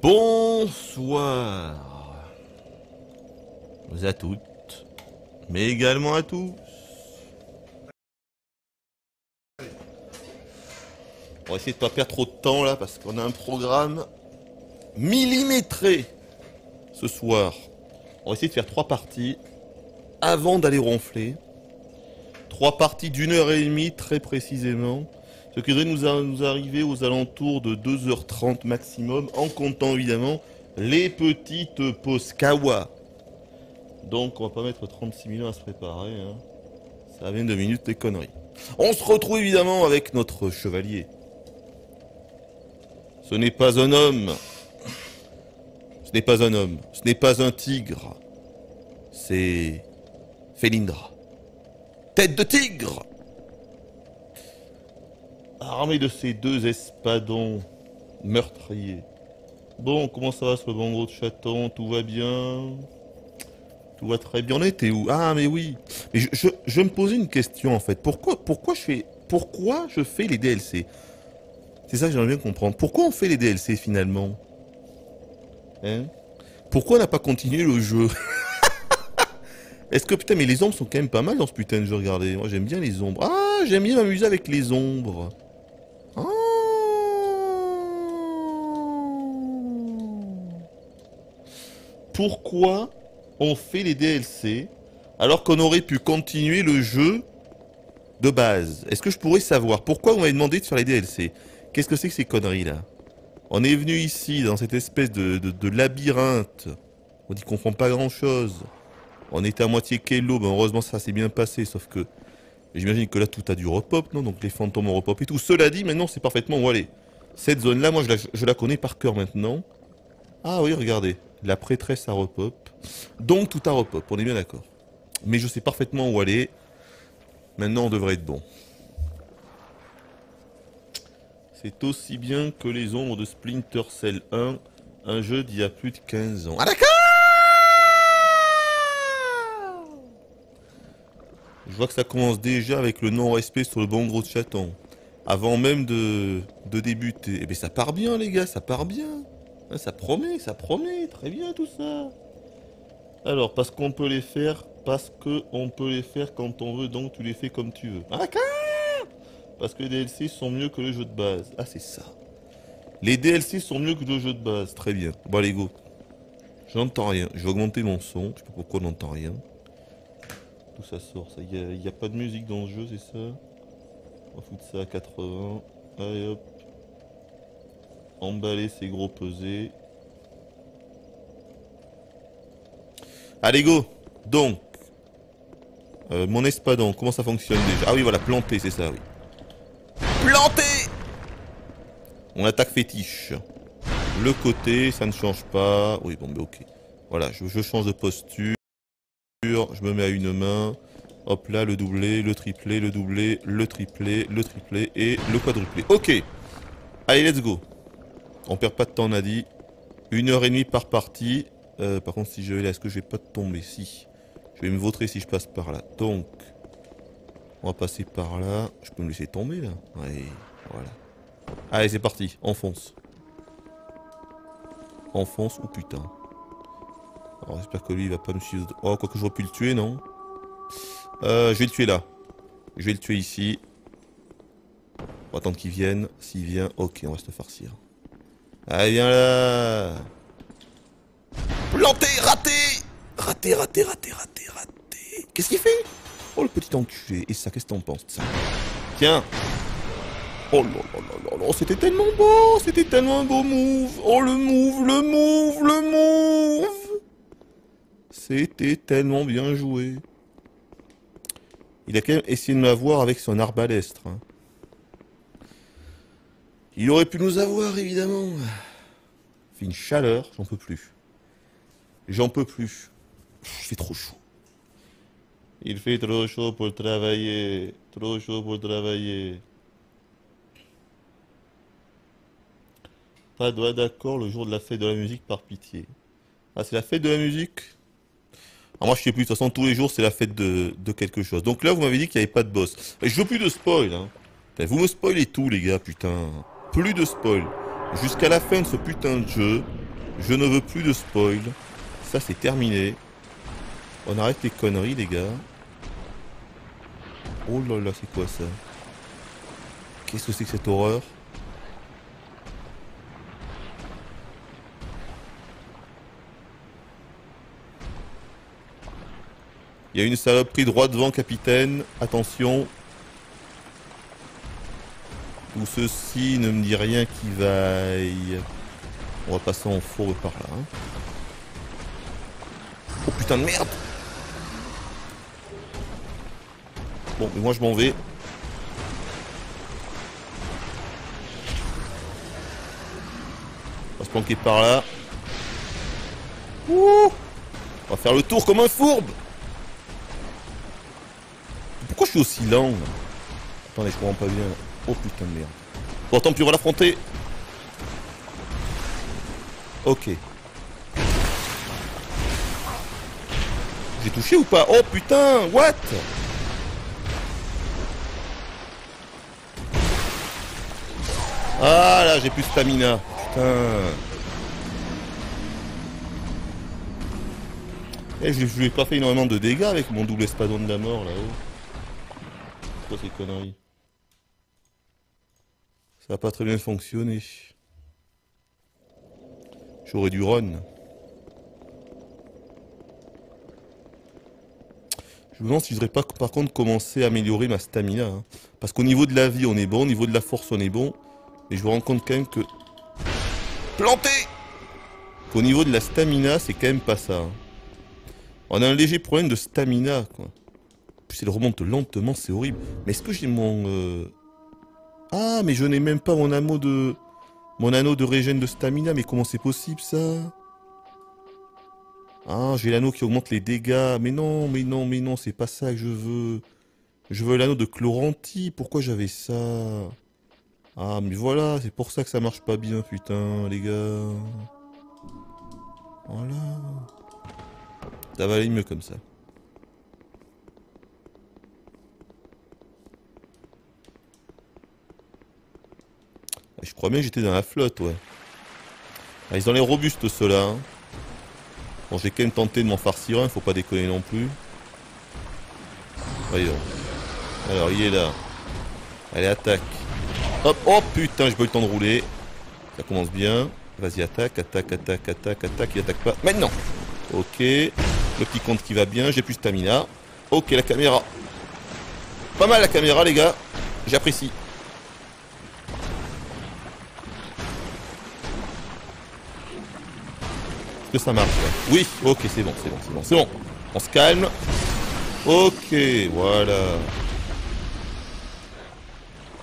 Bonsoir à toutes, mais également à tous. On va essayer de pas perdre trop de temps là parce qu'on a un programme millimétré ce soir. On va essayer de faire 3 parties avant d'aller ronfler. 3 parties d'1h30 très précisément. Ce qui devrait nous arriver aux alentours de 2h30 maximum, en comptant évidemment les petites pauses kawa. Donc on va pas mettre 36 000 ans à se préparer. Hein. Ça vient 2 minutes des conneries. On se retrouve évidemment avec notre chevalier. Ce n'est pas un homme. Ce n'est pas un homme. Ce n'est pas un tigre. C'est Felindra. Tête de tigre! Armé de ces 2 espadons meurtriers. Bon, comment ça va ce bon gros de chaton? Tout va bien? Tout va très bien. On était où? Ah, mais oui. Mais je me posais une question en fait. Pourquoi je fais les DLC? C'est ça que j'aimerais bien comprendre. Pourquoi on fait les DLC finalement? Hein? Pourquoi on n'a pas continué le jeu? Est-ce que putain, mais les ombres sont quand même pas mal dans ce putain de jeu, regardez. Moi j'aime bien les ombres. Ah, j'aime bien m'amuser avec les ombres. Ah. Pourquoi on fait les DLC alors qu'on aurait pu continuer le jeu de base? Est-ce que je pourrais savoir pourquoi on m'avait demandé de faire les DLC? Qu'est-ce que c'est que ces conneries là? On est venu ici dans cette espèce de labyrinthe. On dit qu'on comprend pas grand chose. On était à moitié Kello, mais heureusement ça s'est bien passé, sauf que j'imagine que là tout a du repop, non? Donc les fantômes ont repop et tout. Cela dit, maintenant c'est parfaitement où aller. Cette zone-là, moi je la connais par cœur maintenant. Ah oui, regardez, la prêtresse a repop. Donc tout a repop, on est bien d'accord. Mais je sais parfaitement où aller. Maintenant on devrait être bon. C'est aussi bien que les ombres de Splinter Cell 1, un jeu d'il y a plus de 15 ans. Ah d'accord! Je vois que ça commence déjà avec le non-respect sur le bon gros de chaton. Avant même de débuter. Eh bien ça part bien les gars, ça part bien. Hein, ça promet, très bien tout ça. Alors, parce qu'on peut les faire, quand on veut, donc tu les fais comme tu veux. Ah d'accord! Parce que les DLC sont mieux que le jeu de base. Ah c'est ça. Les DLC sont mieux que le jeu de base, très bien. Bon allez go. Je n'entends rien, je vais augmenter mon son, je sais pas pourquoi on n'entend rien. Tout ça sort, ça. Il n'y a pas de musique dans le jeu, c'est ça? On va foutre ça à 80. Allez hop. Emballer ces gros pesés. Allez go. Donc. Mon espadon, comment ça fonctionne déjà? Ah oui voilà, planter, c'est ça, oui. Planter. On attaque fétiche. Le côté, ça ne change pas. Oui bon mais ok. Voilà, je change de posture. Je me mets à une main, hop là, le doublé, le triplé, le doublé, le triplé, le triplé et le quadruplé. Ok, allez, let's go. On perd pas de temps, on a dit. 1h30 par partie. Par contre, si je vais là, est-ce que je vais pas tomber? Si. Je vais me vautrer si je passe par là. Donc, on va passer par là. Je peux me laisser tomber là. Ouais, voilà. Allez, c'est parti, enfonce. Enfonce, ou putain. Alors j'espère que lui il va pas me suivre. Oh, quoique j'aurais pu le tuer, non? Je vais le tuer là. Je vais le tuer ici. On va attendre qu'il vienne. S'il vient, ok, on va se le farcir. Allez, viens là. Planté, raté. Raté. Qu'est-ce qu'il fait? Oh, le petit enculé. Et ça, qu'est-ce que t'en penses de ça? Tiens. Oh là là là là, c'était tellement beau. C'était tellement un beau move. Oh, le move. C'était tellement bien joué. Il a quand même essayé de m'avoir avec son arbalestre. Hein. Il aurait pu nous avoir, évidemment. Il fait une chaleur, j'en peux plus. J'en peux plus. Il fait trop chaud. Il fait trop chaud pour travailler. Trop chaud pour travailler. Pas doigt d'accord le jour de la fête de la musique par pitié. Ah, c'est la fête de la musique? Alors moi je sais plus, de toute façon tous les jours c'est la fête de quelque chose. Donc là vous m'avez dit qu'il n'y avait pas de boss. Et je veux plus de spoil hein. Vous me spoilez tout les gars, putain. Plus de spoil. Jusqu'à la fin de ce putain de jeu, Je ne veux plus de spoil. Ça, c'est terminé. On arrête les conneries, les gars. Oh là là, c'est quoi ça? Qu'est-ce que c'est que cette horreur? Il y a une saloperie droit devant, capitaine. Attention. Tout ceci ne me dit rien qui vaille. On va passer en fourbe par là. Hein. Oh putain de merde! Bon, mais moi je m'en vais. On va se planquer par là. Ouh! On va faire le tour comme un fourbe! Pourquoi je suis aussi lent là? Attendez, je comprends pas bien. Oh putain de merde. Bon, tant pis, on va l'affronter. Ok. J'ai touché ou pas? Oh putain, what? Ah là, j'ai plus de stamina. Putain. Eh, je lui ai pas fait énormément de dégâts avec mon double espadon de la mort là-haut. C'est quoi ces conneries? Ça a pas très bien fonctionné. J'aurais dû run. Je me demande si je devrais pas par contre commencer à améliorer ma stamina. Hein. Parce qu'au niveau de la vie on est bon, au niveau de la force on est bon. Mais je me rends compte quand même que... Planté! Qu'au niveau de la stamina c'est quand même pas ça. Hein. On a un léger problème de stamina quoi. Puis elle remonte lentement, c'est horrible. Mais est-ce que j'ai mon... Ah mais je n'ai même pas mon anneau de... Mon anneau de régène de stamina, mais comment c'est possible ça? Ah, j'ai l'anneau qui augmente les dégâts. Mais non, mais non, mais non, c'est pas ça que je veux. Je veux l'anneau de Chloranti. Pourquoi j'avais ça? Ah, mais voilà, c'est pour ça que ça marche pas bien, putain, les gars. Voilà. Ça va aller mieux comme ça. Je crois bien que j'étais dans la flotte, ouais. Ah, ils sont les robustes, ceux-là. Hein. Bon, j'ai quand même tenté de m'en farcir un, faut pas déconner non plus. Voyons. Alors, il est là. Allez, attaque. Hop, oh putain, j'ai pas eu le temps de rouler. Ça commence bien. Vas-y, attaque, attaque, attaque, attaque, attaque. Il attaque pas. Maintenant. Ok. Le petit compte qui va bien, j'ai plus de stamina. Ok, la caméra. Pas mal la caméra, les gars. J'apprécie. Que ça marche là. Oui, ok, c'est bon, c'est bon, c'est bon, c'est bon. On se calme. Ok, voilà.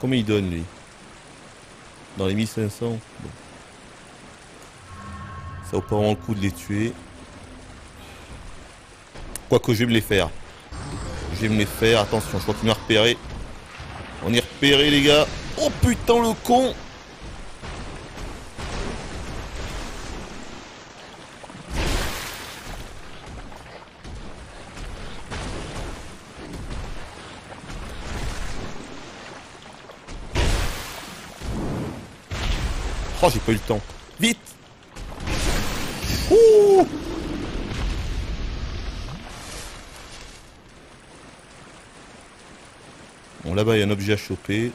Combien il donne lui? Dans les 1500. Bon. Ça vaut pas vraiment le coup de les tuer. Quoique je vais me les faire. Je vais me les faire. Attention, je crois qu'il m'a repéré. On est repéré les gars. Oh putain le con. Oh, j'ai pas eu le temps. Vite! Ouh! Bon, là-bas, il y a un objet à choper.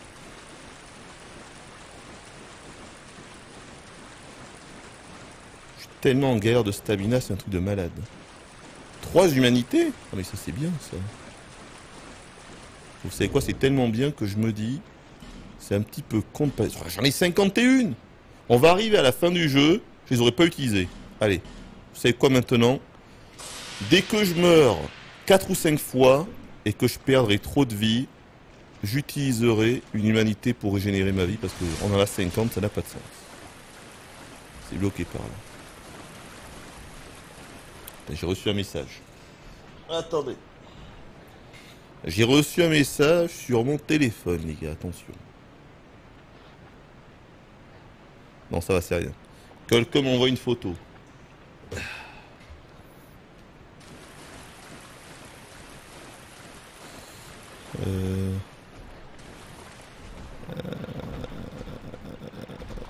Je suis tellement en galère de stamina, c'est un truc de malade. 3 humanités? Ah, mais ça, c'est bien, ça. Vous savez quoi? C'est tellement bien que je me dis... C'est un petit peu con de pas... J'en ai 51! On va arriver à la fin du jeu, je les aurais pas utilisés. Allez, vous savez quoi maintenant? Dès que je meurs 4 ou 5 fois et que je perdrai trop de vie, j'utiliserai une humanité pour régénérer ma vie parce qu'on en a 50, ça n'a pas de sens. C'est bloqué par là. J'ai reçu un message. Attendez. J'ai reçu un message sur mon téléphone, les gars, attention. Non, ça va, c'est rien. Quelqu'un m'envoie une photo.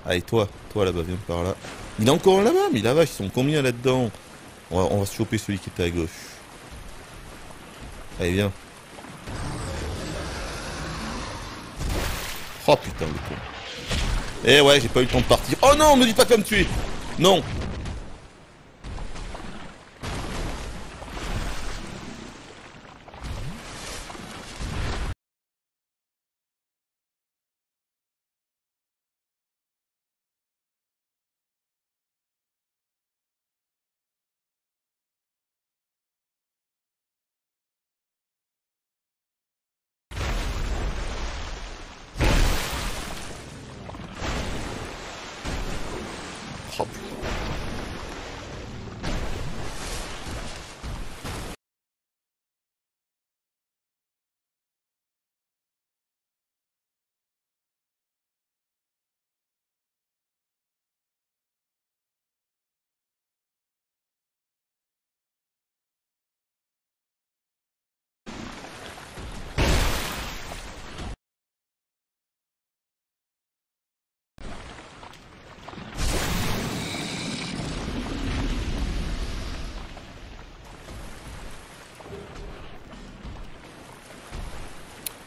Allez, toi là-bas, viens par là. Il est encore là-bas, mais là-bas, ils sont combien là-dedans? On va se choper celui qui était à gauche. Allez, viens. Oh putain, le con. Eh ouais, j'ai pas eu le temps de partir. Oh non, me dis pas comme tu es. Non. Oh putain.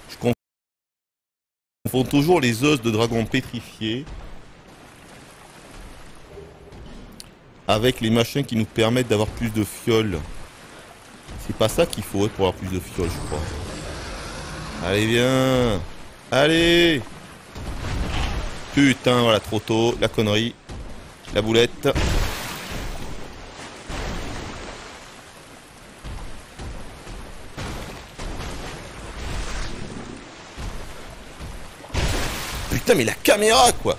Je confonds toujours les os de dragon pétrifiés avec les machins qui nous permettent d'avoir plus de fioles. C'est pas ça qu'il faut pour avoir plus de fioles, je crois. Allez, viens. Allez. Putain, voilà, trop tôt. La connerie. La boulette. Putain, mais la caméra, quoi.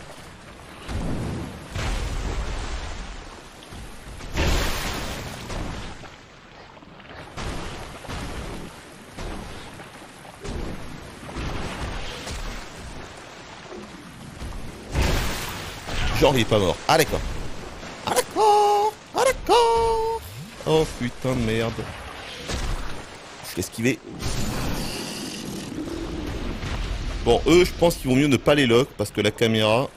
Genre, il est pas mort. Ah, d'accord. Ah, d'accord. Ah, d'accord. Oh, putain de merde. Je l'ai esquivé. Bon, eux, je pense qu'il vaut mieux ne pas les lock parce que la caméra,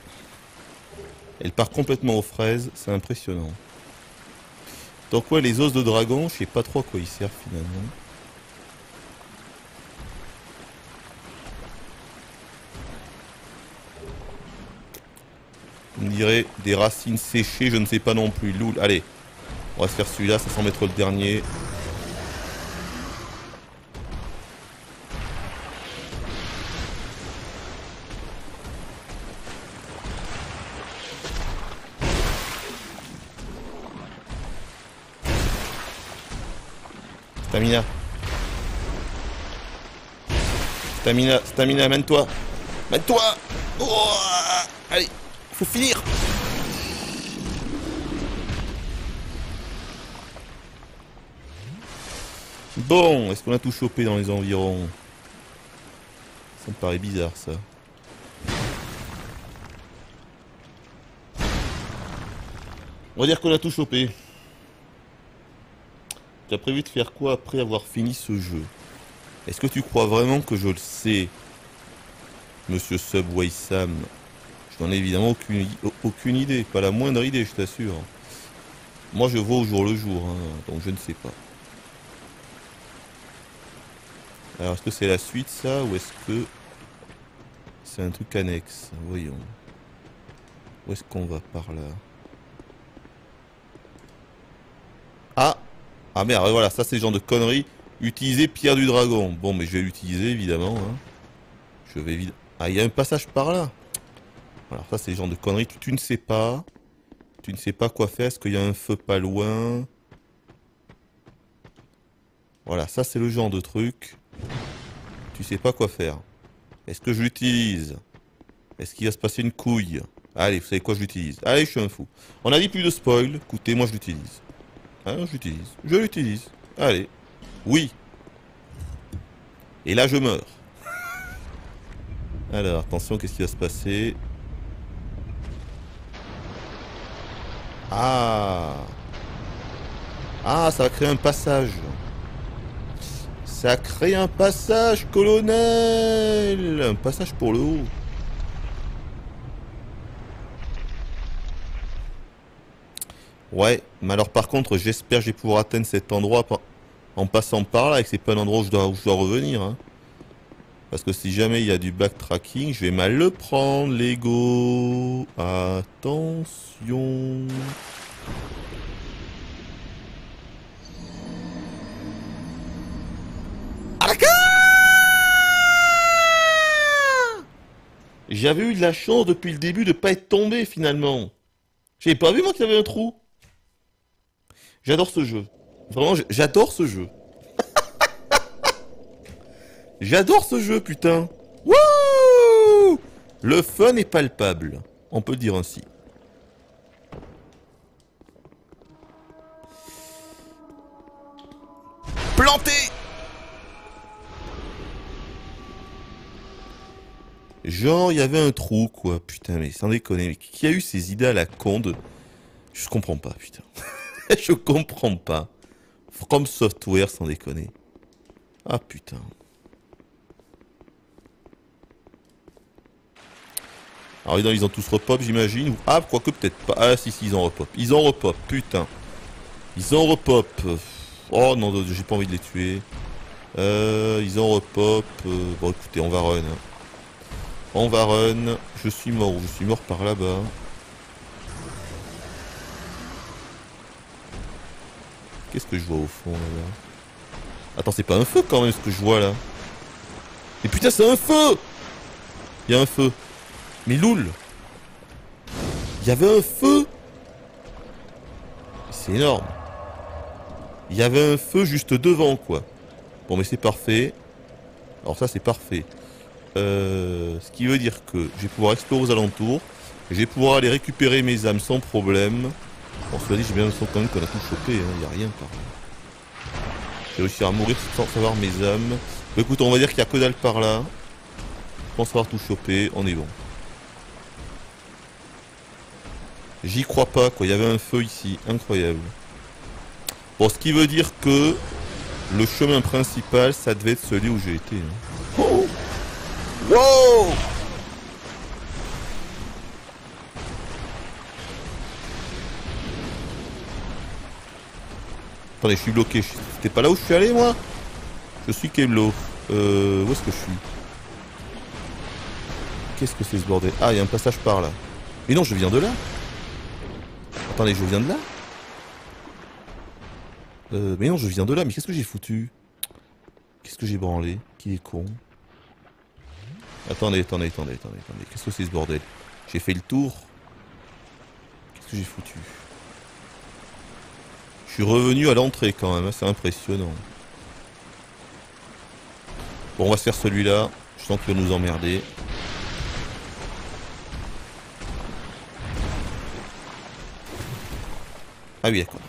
elle part complètement aux fraises. C'est impressionnant. Donc, ouais, les os de dragon, je sais pas trop à quoi ils servent finalement. On dirait des racines séchées, je ne sais pas non plus. Loul, allez. On va se faire celui-là, ça semble être le dernier. Stamina. Stamina, mène-toi. Mène-toi. Oh, allez, faut finir. Bon, est-ce qu'on a tout chopé dans les environs? Ça me paraît bizarre, ça. On va dire qu'on a tout chopé. Tu as prévu de faire quoi après avoir fini ce jeu? Est-ce que tu crois vraiment que je le sais, Monsieur Subway Sam? Je n'en ai évidemment aucune idée, pas la moindre idée, je t'assure. Moi je vois au jour le jour, hein, donc je ne sais pas. Alors est-ce que c'est la suite ça, ou est-ce que c'est un truc annexe? Voyons. Où est-ce qu'on va par là? Ah! Ah merde, voilà, ça c'est le genre de conneries. Utiliser pierre du dragon. Bon, mais je vais l'utiliser évidemment. Hein. Je vais évidemment... Ah, il y a un passage par là. Alors ça c'est le genre de conneries. Tu ne sais pas. Tu ne sais pas quoi faire. Est-ce qu'il y a un feu pas loin? Voilà, ça c'est le genre de truc. Tu sais pas quoi faire. Est-ce que je l'utilise? Est-ce qu'il va se passer une couille? Allez, vous savez quoi, je l'utilise. Allez, je suis un fou. On a dit plus de spoil. Écoutez, moi je l'utilise. Hein, je l'utilise. Je l'utilise. Allez. Oui. Et là, je meurs. Alors, attention, qu'est-ce qui va se passer? Ah. Ah, ça va créer un passage. Ça crée un passage, colonel. Un passage pour le haut. Ouais, mais alors par contre, j'espère que je vais pouvoir atteindre cet endroit en passant par là et que c'est pas un endroit où je dois revenir. Hein. Parce que si jamais il y a du backtracking, je vais mal le prendre, Lego. Attention. J'avais eu de la chance depuis le début de pas être tombé finalement. J'avais pas vu moi qu'il y avait un trou. J'adore ce jeu. Vraiment, j'adore ce jeu. J'adore ce jeu, putain. Wouh! Le fun est palpable. On peut le dire ainsi. Planté! Genre, il y avait un trou, quoi. Putain, mais sans déconner. Mais qui a eu ces idées à la con de... Je comprends pas, putain. Je comprends pas. From Software, sans déconner. Ah, putain. Alors, ils ont tous repop, j'imagine. Ah, quoique peut-être pas. Ah, si, ils ont repop. Ils ont repop, putain. Ils ont repop. Oh, non, j'ai pas envie de les tuer. Ils ont repop. Bon, écoutez, on va run. Hein. On va run. Je suis mort. Je suis mort par là-bas. Qu'est-ce que je vois au fond là-bas? Attends, c'est pas un feu quand même ce que je vois là. Mais putain, c'est un feu! Il y a un feu. Mais loul! Il y avait un feu! C'est énorme. Il y avait un feu juste devant quoi. Bon mais c'est parfait. Alors ça c'est parfait. Ce qui veut dire que je vais pouvoir explorer aux alentours. Je vais pouvoir aller récupérer mes âmes sans problème. Bon cela dit j'ai bien l'impression quand même qu'on a tout chopé. Hein. Il n'y a rien par là. J'ai réussi à mourir sans savoir mes âmes. Bon, écoute on va dire qu'il n'y a que dalle par là. Je pense avoir tout chopé. On est bon. J'y crois pas quoi. Il y avait un feu ici. Incroyable. Bon ce qui veut dire que le chemin principal ça devait être celui où j'ai été. Hein. Oh! Wow! Attendez, je suis bloqué. C'était pas là où je suis allé, moi? Je suis Keblo. Où est-ce que je suis? Qu'est-ce que c'est ce bordel? Ah, il y a un passage par là. Mais non, je viens de là. Attendez, je viens de là? Mais non, je viens de là. Mais qu'est-ce que j'ai foutu? Qu'est-ce que j'ai branlé? Qui est con? Attendez. Qu'est-ce que c'est ce bordel? J'ai fait le tour. Qu'est-ce que j'ai foutu? Je suis revenu à l'entrée quand même, hein, c'est impressionnant. Bon, on va se faire celui-là. Je sens qu'il va nous emmerder. Ah oui, d'accord.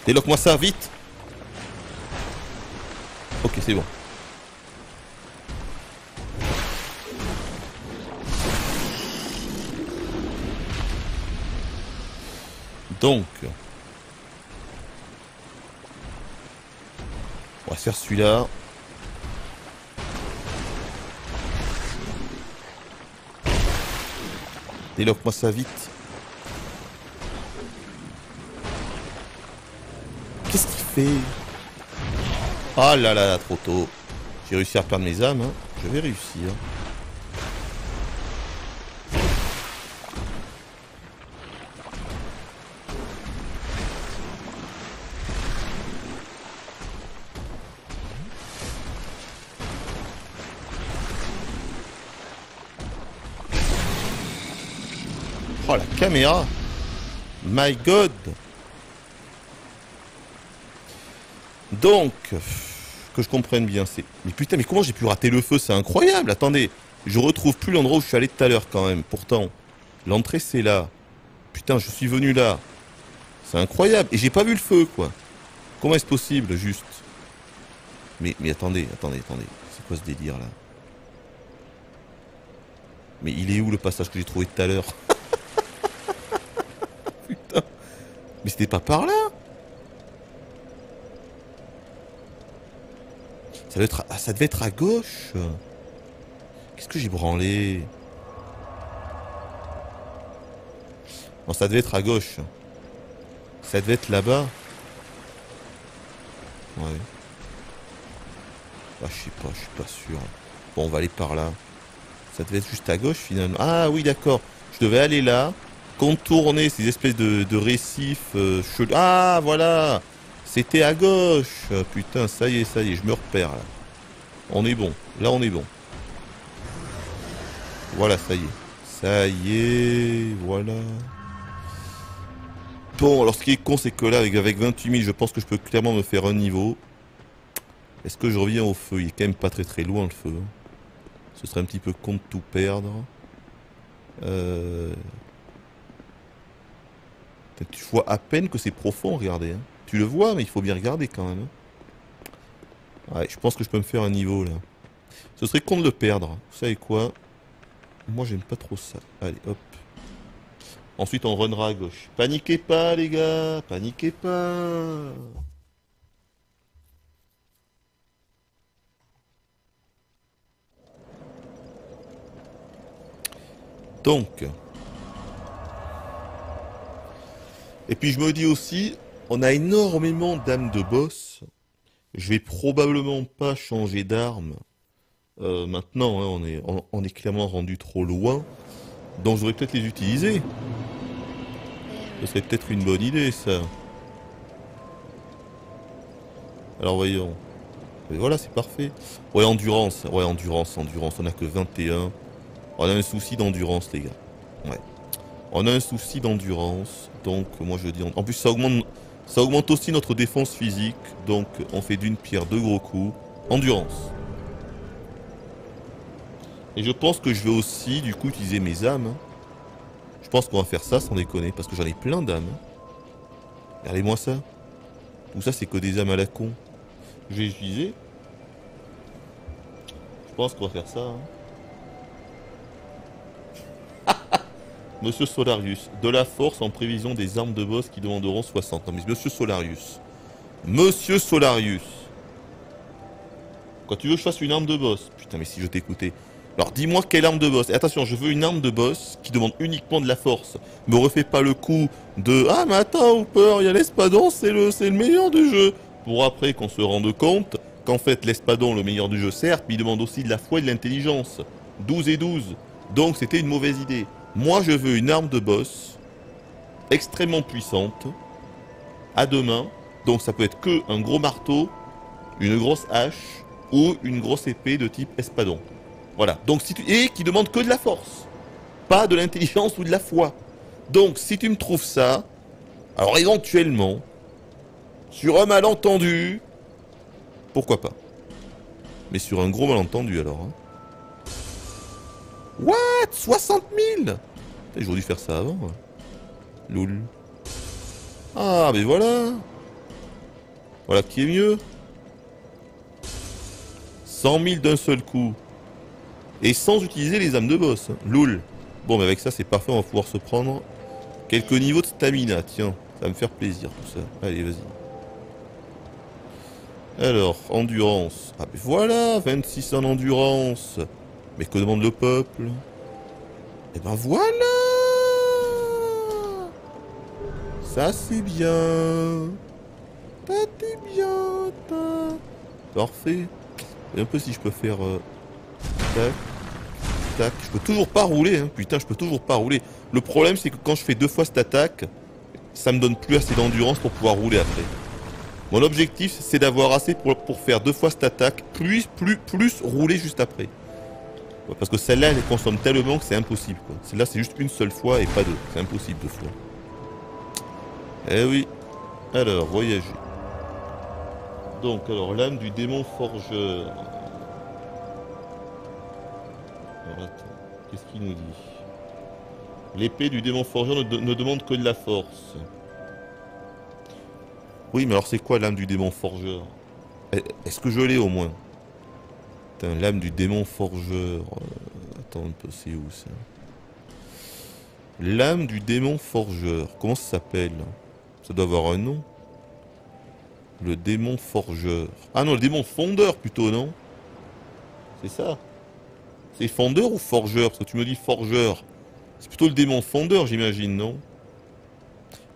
Déloque-moi ça, vite! Ok, c'est bon. Donc... on va faire celui-là. Déloque-moi ça vite. Qu'est-ce qu'il fait? Ah là là, trop tôt. J'ai réussi à perdre mes âmes. Hein. Je vais réussir. Oh la caméra! My God! Donc, que je comprenne bien, c'est... Mais putain, mais comment j'ai pu rater le feu? C'est incroyable! Attendez, je retrouve plus l'endroit où je suis allé tout à l'heure quand même. Pourtant, l'entrée c'est là. Putain, je suis venu là. C'est incroyable. Et j'ai pas vu le feu, quoi. Comment est-ce possible, juste? Mais attendez. C'est quoi ce délire, là? Mais il est où le passage que j'ai trouvé tout à l'heure? Putain. Mais c'était pas par là? Ça devait être ça devait être à gauche. Qu'est-ce que j'ai branlé? Non, ça devait être à gauche. Ça devait être là-bas. Ouais. Ah, je sais pas, je suis pas sûr. Bon, on va aller par là. Ça devait être juste à gauche finalement. Ah oui, d'accord. Je devais aller là, contourner ces espèces de récifs chelous. Ah, voilà. C'était à gauche. Putain, ça y est, je me repère là. On est bon. Là, on est bon. Voilà, ça y est. Ça y est, voilà. Bon, alors ce qui est con, c'est que là, avec 28 000, je pense que je peux clairement me faire un niveau. Est-ce que je reviens au feu? Il est quand même pas très loin le feu. Ce serait un petit peu con de tout perdre. Tu vois à peine que c'est profond, regardez. Hein. Tu le vois, mais il faut bien regarder quand même. Hein. Ouais, je pense que je peux me faire un niveau là. Ce serait con de le perdre. Vous savez quoi? Moi, j'aime pas trop ça. Allez, hop. Ensuite, on runnera à gauche. Paniquez pas, les gars. Paniquez pas. Donc. Et puis, je me dis aussi, on a énormément d'âmes de boss. Je vais probablement pas changer d'arme. Maintenant, hein, on est clairement rendu trop loin. Donc, je devrais peut-être les utiliser. Ce serait peut-être une bonne idée, ça. Alors, voyons. Et voilà, c'est parfait. Ouais, endurance. Ouais, endurance. On a que 21. On a un souci d'endurance, les gars. Ouais. On a un souci d'endurance. Donc, moi, je dis... En plus, ça augmente aussi notre défense physique. Donc, on fait d'une pierre deux gros coups. Endurance. Et je pense que je vais aussi, du coup, utiliser mes âmes. Hein. Je pense qu'on va faire ça sans déconner. Parce que j'en ai plein d'âmes. Regardez-moi ça. Tout ça, c'est que des âmes à la con. Je vais utiliser. Je pense qu'on va faire ça. Hein. Monsieur Solarius, de la force en prévision des armes de boss qui demanderont 60. Non mais Monsieur Solarius. Monsieur Solarius. Quand tu veux que je fasse une arme de boss. Putain mais si je t'écoutais. Alors dis-moi quelle arme de boss. Et attention, je veux une arme de boss qui demande uniquement de la force. Me refais pas le coup de ah mais attends Hooper, il y a l'espadon, c'est le meilleur du jeu. Pour après qu'on se rende compte qu'en fait l'espadon le meilleur du jeu certes, mais il demande aussi de la foi et de l'intelligence. 12 et 12. Donc c'était une mauvaise idée. Moi je veux une arme de boss extrêmement puissante à deux mains. Donc ça peut être que un gros marteau, une grosse hache ou une grosse épée de type espadon. Voilà. Donc si tu... Et qui demande que de la force, pas de l'intelligence ou de la foi. Donc si tu me trouves ça, alors éventuellement, sur un malentendu, pourquoi pas. Mais sur un gros malentendu alors. Hein. What? 60 000? J'aurais dû faire ça avant. Loul. Ah, mais voilà. Voilà qui est mieux. 100 000 d'un seul coup. Et sans utiliser les âmes de boss. Loul. Bon, mais avec ça, c'est parfait. On va pouvoir se prendre quelques niveaux de stamina. Tiens, ça va me faire plaisir tout ça. Allez, vas-y. Alors, endurance. Ah, mais voilà, 26 en endurance. Mais que demande le peuple? Eh ben voilà. Ça, c'est bien. T'es bien, Parfait. Et un peu si je peux faire... tac, tac. Je peux toujours pas rouler, hein. Putain, je peux toujours pas rouler. Le problème, c'est que quand je fais deux fois cette attaque, ça me donne plus assez d'endurance pour pouvoir rouler après. Mon objectif, c'est d'avoir assez pour faire deux fois cette attaque, plus rouler juste après. Ouais, parce que celle-là, elle consomme tellement que c'est impossible. Celle-là, c'est juste une seule fois et pas deux. C'est impossible deux fois. Eh oui. Alors, voyager. Donc, alors, l'âme du démon forgeur. Alors, attends. Qu'est-ce qu'il nous dit? L'épée du démon forgeur ne demande que de la force. Oui, mais alors c'est quoi l'âme du démon forgeur? Est-ce que je l'ai au moins? Putain, l'âme du démon forgeur. Attends un peu, c'est où ça? L'âme du démon forgeur. Comment ça s'appelle? Ça doit avoir un nom. Le démon forgeur. Ah non, le démon fondeur plutôt, non? C'est ça. C'est fondeur ou forgeur? Parce que tu me dis forgeur. C'est plutôt le démon fondeur, j'imagine, non?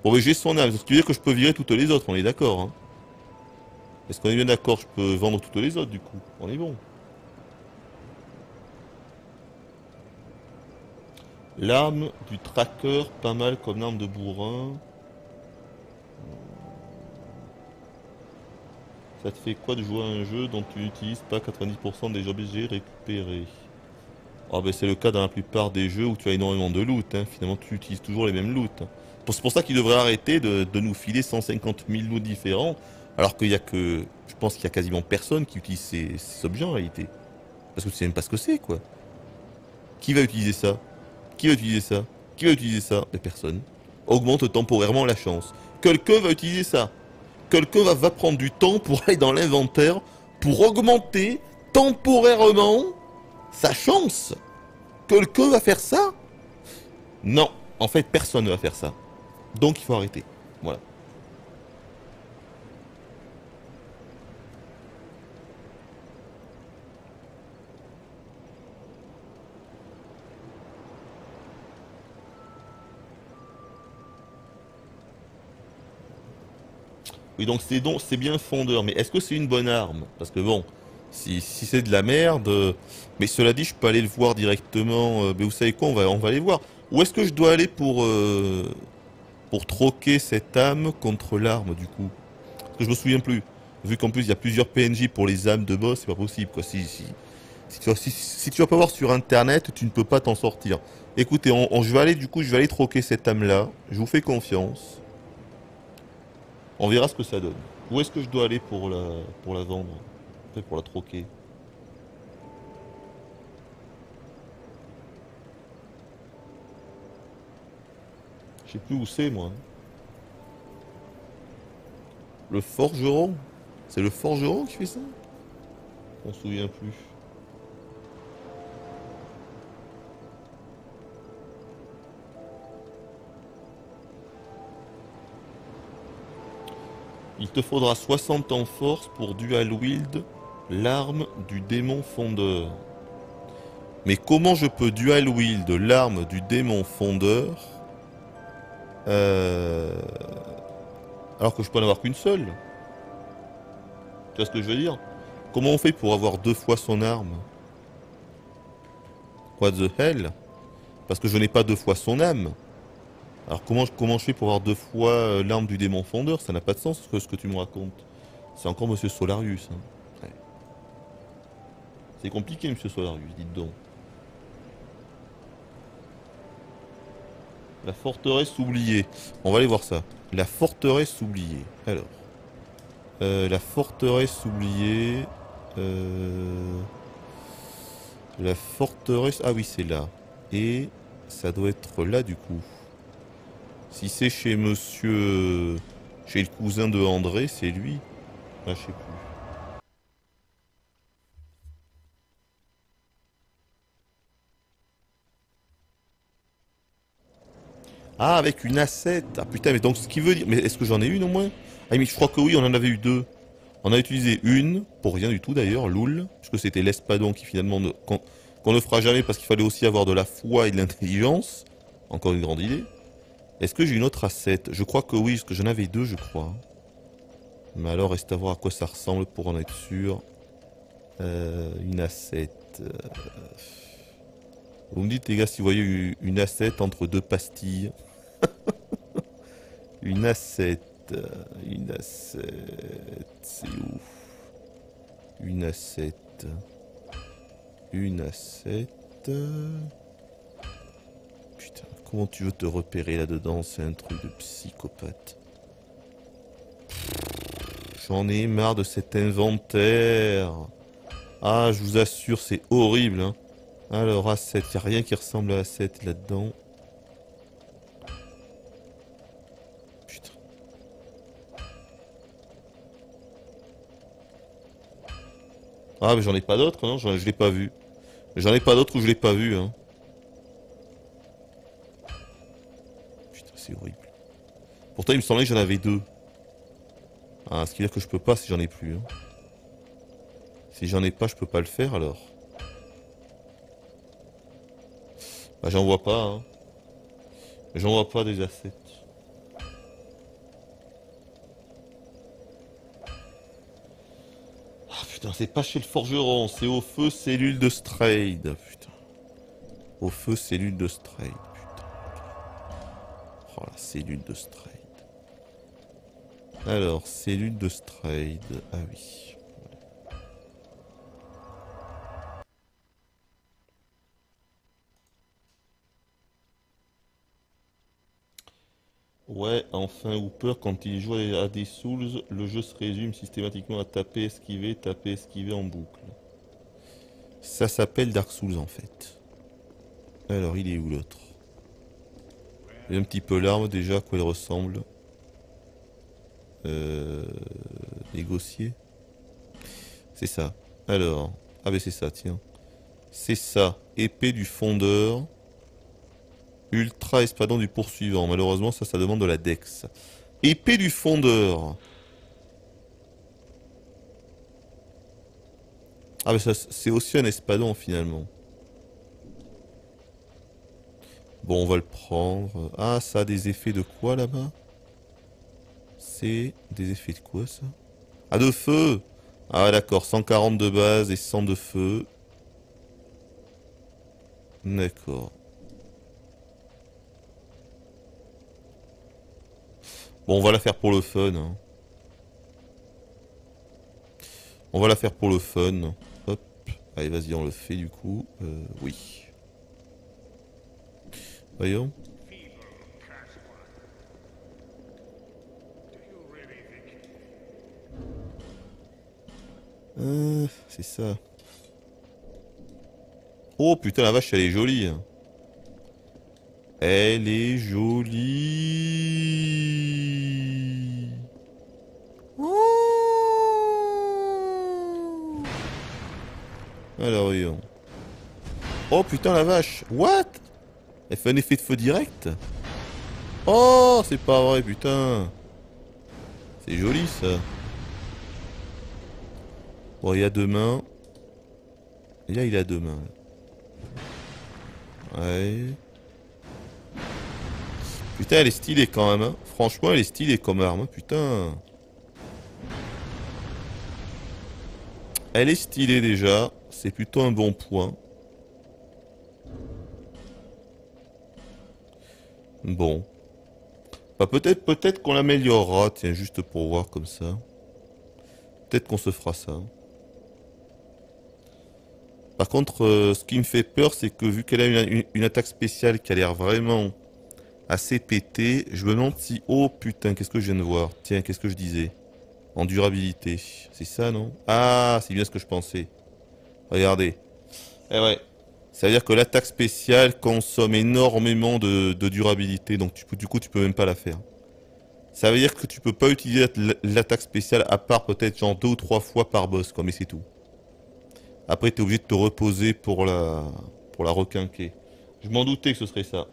Bon, mais j'ai son âme. Ça veut dire que je peux virer toutes les autres, on est d'accord, hein? Est-ce qu'on est bien d'accord? Je peux vendre toutes les autres, du coup. On est bon. L'arme du tracker, pas mal comme arme de bourrin. Ça te fait quoi de jouer à un jeu dont tu n'utilises pas 90% des objets récupérés? Ah ben c'est le cas dans la plupart des jeux où tu as énormément de loot, hein. Finalement tu utilises toujours les mêmes loots. C'est pour ça qu'ils devraient arrêter de nous filer 150 000 loots différents, alors qu'il y a que... Je pense qu'il y a quasiment personne qui utilise ces objets en réalité. Parce que tu sais même pas ce que c'est, quoi. Qui va utiliser ça? Qui va utiliser ça? Qui va utiliser ça? Mais personne. Augmente temporairement la chance. Quelqu'un va utiliser ça. Quelqu'un va prendre du temps pour aller dans l'inventaire pour augmenter temporairement sa chance. Quelqu'un va faire ça? Non, en fait personne ne va faire ça. Donc il faut arrêter. Voilà. Oui, donc c'est bien fondeur, mais est-ce que c'est une bonne arme? Parce que bon, si c'est de la merde, mais cela dit, je peux aller le voir directement. Mais vous savez quoi, on va aller voir. Où est-ce que je dois aller pour troquer cette âme contre l'arme du coup? Parce que je me souviens plus. Vu qu'en plus il y a plusieurs PNJ pour les âmes de boss, c'est pas possible quoi. Si tu vas pas voir sur internet, tu ne peux pas t'en sortir. Écoutez, je vais aller du coup, je vais aller troquer cette âme là. Je vous fais confiance. On verra ce que ça donne. Où est-ce que je dois aller pour la vendre? Après, pour la troquer. Je sais plus où c'est moi. Le forgeron? C'est le forgeron qui fait ça? On se souvient plus. Il te faudra 60 en force pour dual wield l'arme du démon fondeur. Mais comment je peux dual wield l'arme du démon fondeur euh, alors que je peux en avoir qu'une seule? Tu vois ce que je veux dire? Comment on fait pour avoir deux fois son arme? What the hell? Parce que je n'ai pas deux fois son âme. Alors comment je fais pour avoir deux fois l'arme du démon fondeur? Ça n'a pas de sens ce que tu me racontes. C'est encore Monsieur Solarius, hein. Ouais. C'est compliqué, Monsieur Solarius, dites donc. La forteresse oubliée. On va aller voir ça. La forteresse oubliée. Alors. La forteresse oubliée. La forteresse... Ah oui, c'est là. Et ça doit être là, du coup. Si c'est chez monsieur... Chez le cousin de André, c'est lui. Ah, je sais plus. Ah, avec une asset. Ah putain, mais donc ce qui veut dire... Mais est-ce que j'en ai une au moins? Ah mais je crois que oui, on en avait eu deux. On a utilisé une, pour rien du tout d'ailleurs, Loul, puisque c'était l'espadon qui finalement qu'on ne fera jamais parce qu'il fallait aussi avoir de la foi et de l'intelligence. Encore une grande idée. Est-ce que j'ai une autre asset? Je crois que oui, parce que j'en avais deux, je crois. Mais alors, reste à voir à quoi ça ressemble pour en être sûr. Une asset. Vous me dites, les gars, si vous voyez une asset entre deux pastilles. Une asset. Une asset. C'est où? Une asset. Une asset. Putain, comment tu veux te repérer là-dedans? C'est un truc de psychopathe. J'en ai marre de cet inventaire. Ah, je vous assure, c'est horrible, hein. Alors, asset, y a rien qui ressemble à asset là-dedans. Putain. Ah, mais j'en ai pas d'autres, non? Je l'ai pas vu. J'en ai pas d'autres où je l'ai pas vu, hein. Putain, c'est horrible. Pourtant, il me semblait que j'en avais deux. Ah, ce qui veut dire que je peux pas si j'en ai plus. Hein. Si j'en ai pas, je peux pas le faire alors. Bah j'en vois pas. Hein. J'en vois pas des assets. Ah putain, c'est pas chez le forgeron, c'est au feu cellule de Strayed. Putain. Au feu cellule de Strayed. Putain. Oh la cellule de Strayed. Alors, cellule de Strayed. Ah oui. Ouais, enfin Hooper, quand il joue à des Souls, le jeu se résume systématiquement à taper, esquiver en boucle. Ça s'appelle Dark Souls en fait. Alors, il est où l'autre? Il a un petit peu l'arme déjà, à quoi il ressemble. Négocier. C'est ça. Alors, ah ben c'est ça, tiens. C'est ça, épée du fondeur. Ultra espadon du poursuivant. Malheureusement, ça demande de la dex. Épée du fondeur. Ah, mais ça, c'est aussi un espadon finalement. Bon, on va le prendre. Ah, ça a des effets de quoi là-bas? C'est des effets de quoi ça? Ah, de feu! Ah, d'accord, 140 de base et 100 de feu. D'accord. Bon, on va la faire pour le fun. Hein. On va la faire pour le fun. Hop. Allez, vas-y, on le fait du coup. Oui. Voyons. C'est ça. Oh putain, la vache, elle est jolie. Hein. Elle est jolie. Oh. Alors, voyons. Oh putain, la vache. What? Elle fait un effet de feu direct? Oh, c'est pas vrai, putain. C'est joli, ça. Bon, il y a deux mains. Et là, il a deux mains. Ouais. Putain, elle est stylée quand même. Hein. Franchement, elle est stylée comme arme. Hein, putain. Elle est stylée déjà. C'est plutôt un bon point. Bon. Bah, peut-être qu'on l'améliorera. Tiens, juste pour voir comme ça. Peut-être qu'on se fera ça. Par contre, ce qui me fait peur, c'est que vu qu'elle a une attaque spéciale qui a l'air vraiment assez pétée, je me demande si... Oh putain, qu'est-ce que je viens de voir? Tiens, qu'est-ce que je disais? En durabilité. C'est ça, non? Ah, c'est bien ce que je pensais. Regardez. Eh ouais. Ça veut dire que l'attaque spéciale consomme énormément de durabilité, donc du coup, tu peux même pas la faire. Ça veut dire que tu peux pas utiliser l'attaque spéciale à part peut-être genre 2 ou 3 fois par boss, quoi, mais c'est tout. Après, t'es obligé de te reposer pour la requinquer. Je m'en doutais que ce serait ça.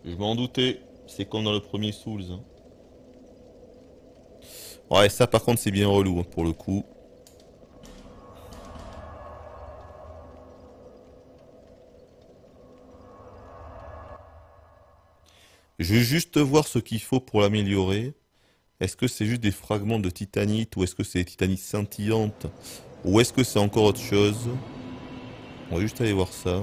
Je m'en doutais. C'est comme dans le premier Souls. Hein. Ouais, ça par contre, c'est bien relou, hein, pour le coup. Je vais juste voir ce qu'il faut pour l'améliorer. Est-ce que c'est juste des fragments de titanite ou est-ce que c'est des titanites scintillantes ou est-ce que c'est encore autre chose? On va juste aller voir ça.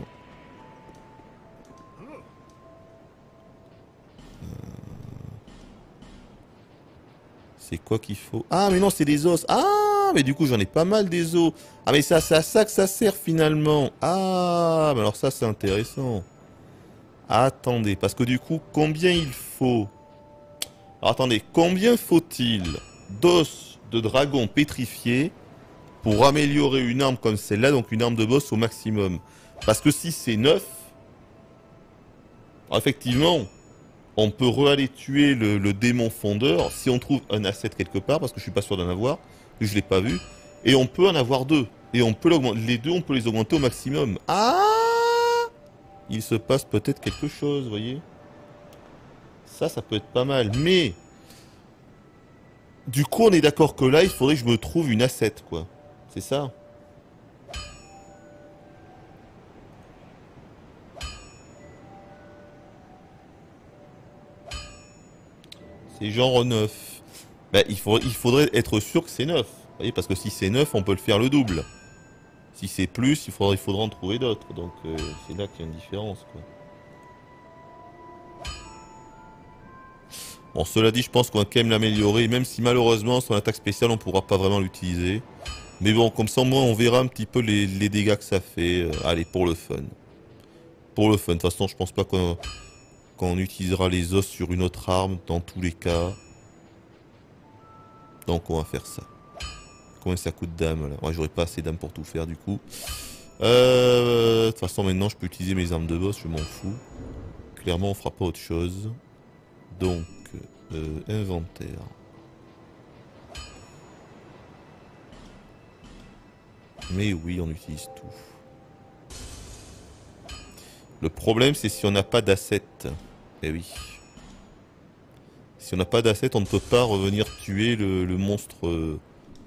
C'est quoi qu'il faut? Ah mais non, c'est des os. Ah mais du coup j'en ai pas mal des os. Ah mais c'est à ça que ça sert finalement. Ah mais alors ça c'est intéressant. Attendez, parce que du coup combien il faut? Alors attendez, combien faut-il d'os de dragon pétrifiés pour améliorer une arme comme celle-là, donc une arme de boss au maximum? Parce que si c'est 9, effectivement, on peut re-aller tuer le démon fondeur si on trouve un asset quelque part, parce que je suis pas sûr d'en avoir, que je l'ai pas vu, et on peut en avoir deux. Et on peut les deux, on peut les augmenter au maximum. Ah! Il se passe peut-être quelque chose, vous voyez? Ça peut être pas mal. Mais... Du coup, on est d'accord que là, il faudrait que je me trouve une asset, quoi. C'est ça? C'est genre 9. Bah, il faudrait être sûr que c'est 9. Vous voyez, parce que si c'est 9, on peut le faire le double. Si c'est plus, il faudra en trouver d'autres. Donc, c'est là qu'il y a une différence, quoi. Bon, cela dit, je pense qu'on va quand même l'améliorer, même si malheureusement, son attaque spéciale, on pourra pas vraiment l'utiliser. Mais bon, comme ça, au moins, on verra un petit peu les dégâts que ça fait. Allez, pour le fun. Pour le fun. De toute façon, je pense pas qu'on utilisera les os sur une autre arme, dans tous les cas. Donc, on va faire ça. Combien ça coûte d'âme, là? Ouais, j'aurais pas assez d'âme pour tout faire, du coup. De toute façon, maintenant, je peux utiliser mes armes de boss, je m'en fous. Clairement, on fera pas autre chose. Donc, inventaire. Mais oui, on utilise tout. Le problème, c'est si on n'a pas d'asset. Eh oui. Si on n'a pas d'asset, on ne peut pas revenir tuer le monstre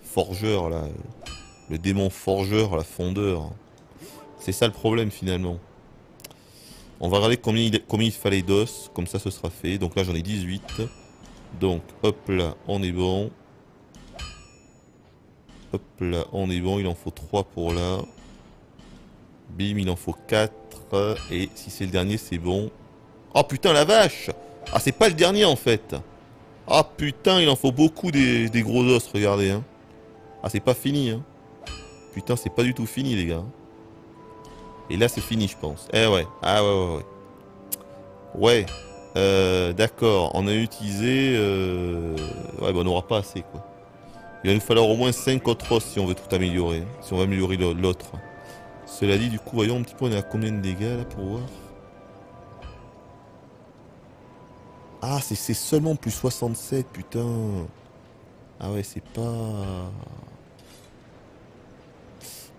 forgeur, là. Le démon forgeur, la fondeur. C'est ça le problème, finalement. On va regarder combien il fallait d'os. Comme ça, ce sera fait. Donc là, j'en ai 18. Donc, hop là, on est bon. Hop là, on est bon. Il en faut 3 pour là. Bim, il en faut 4. Et si c'est le dernier, c'est bon. Oh putain, la vache! Ah, c'est pas le dernier, en fait. Ah putain, il en faut beaucoup des gros os, regardez. Hein. Ah, c'est pas fini. Hein. Putain, c'est pas du tout fini, les gars. Et là, c'est fini, je pense. Eh ouais. Ah ouais, ouais, ouais. Ouais. D'accord, on a utilisé... Ouais, bah on n'aura pas assez, quoi. Il va nous falloir au moins 5 autres os si on veut tout améliorer. Si on veut améliorer l'autre. Cela dit, du coup, voyons un petit peu, on est à combien de dégâts, là, pour voir. Ah, c'est seulement plus 67, putain. Ah ouais, c'est pas...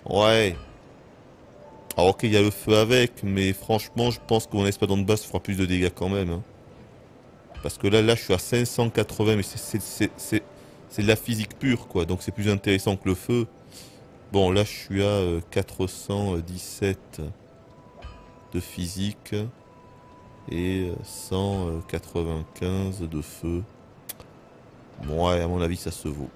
Ouais. Alors ok, il y a le feu avec, mais franchement, je pense que mon espadon de base fera plus de dégâts quand même. Hein. Parce que là, je suis à 580, mais c'est de la physique pure, quoi. Donc c'est plus intéressant que le feu. Bon, là, je suis à 417 de physique et 195 de feu. Bon, ouais, à mon avis, ça se vaut.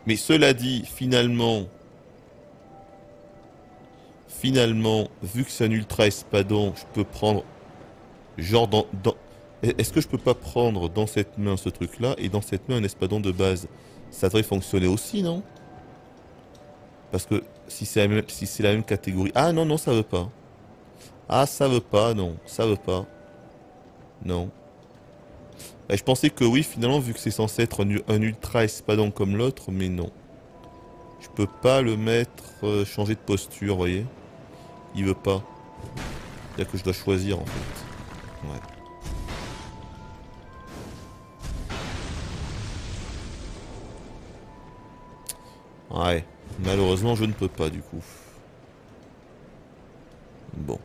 Mais cela dit, finalement, vu que c'est un ultra espadon, je peux prendre, genre est-ce que je peux pas prendre dans cette main ce truc-là et dans cette main un espadon de base? Ça devrait fonctionner aussi, non? Parce que si c'est la même catégorie... Ah non, non, ça veut pas. Ah, ça veut pas, non, ça veut pas. Non. Et je pensais que oui, finalement, vu que c'est censé être un ultra espadon comme l'autre, mais non. Je peux pas le mettre, changer de posture, vous voyez. Il veut pas. C'est-à-dire que je dois choisir, en fait. Ouais. Ouais. Malheureusement, je ne peux pas, du coup. Bon.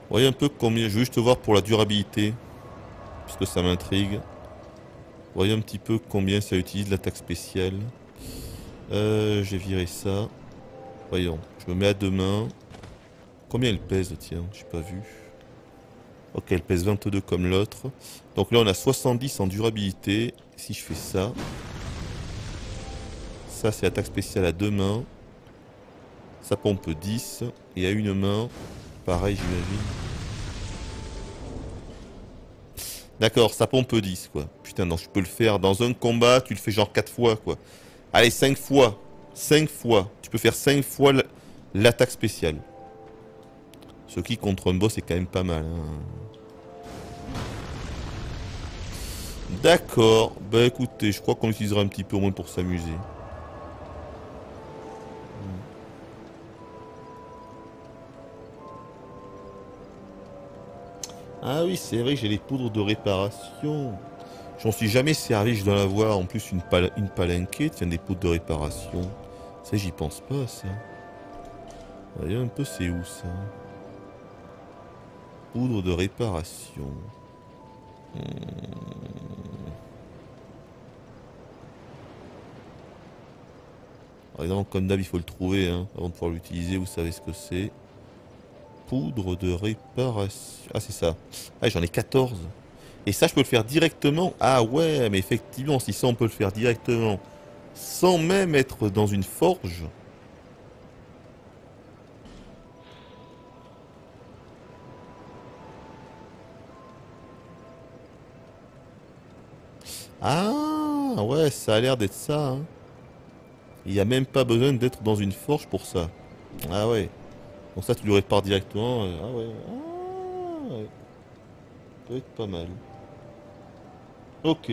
Voyez un peu combien... Je veux juste voir pour la durabilité. Parce que ça m'intrigue. Voyez un petit peu combien ça utilise l'attaque spéciale. J'ai viré ça. Voyons, je me mets à deux mains. Combien elle pèse, tiens, j'ai pas vu. Ok, elle pèse 22 comme l'autre. Donc là, on a 70 en durabilité. Si je fais ça. Ça, c'est attaque spéciale à deux mains. Ça pompe 10. Et à une main, pareil, j'imagine. D'accord, ça pompe 10, quoi. Putain, donc je peux le faire dans un combat, tu le fais genre 4 fois, quoi. Allez, 5 fois. 5 fois. Tu peux faire 5 fois l'attaque spéciale. Ce qui, contre un boss, est quand même pas mal. Hein. D'accord. Bah écoutez, je crois qu'on l'utilisera un petit peu au moins pour s'amuser. Ah oui, c'est vrai que j'ai les poudres de réparation. J'en suis jamais servi, je dois avoir en plus une palanquée, tiens, des poudres de réparation. Ça, j'y pense pas, ça. Voyons un peu, c'est où ça? Poudre de réparation. Alors, évidemment, comme d'hab, il faut le trouver hein, avant de pouvoir l'utiliser. Vous savez ce que c'est. Poudre de réparation. Ah, c'est ça. Ah, j'en ai 14. Et ça, je peux le faire directement. Ah ouais, mais effectivement, si ça, on peut le faire directement, sans même être dans une forge. Ah ouais, ça a l'air d'être ça. Hein. Il n'y a même pas besoin d'être dans une forge pour ça. Ah ouais. Donc ça, tu le répares directement. Ah ouais. Ah ouais. Ça peut être pas mal. Ok.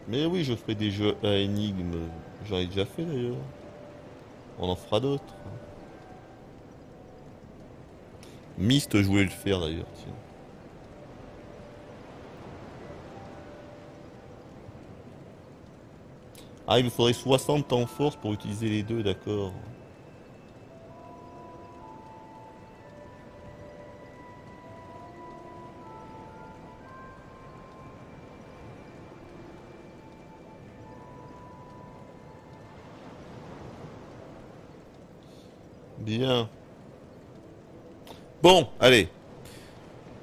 Mais oui, je ferai des jeux à énigmes. J'en ai déjà fait d'ailleurs. On en fera d'autres. Myst, je voulais le faire d'ailleurs. Tiens. Ah, il me faudrait 60 en force pour utiliser les deux, d'accord. Bien. Bon, allez.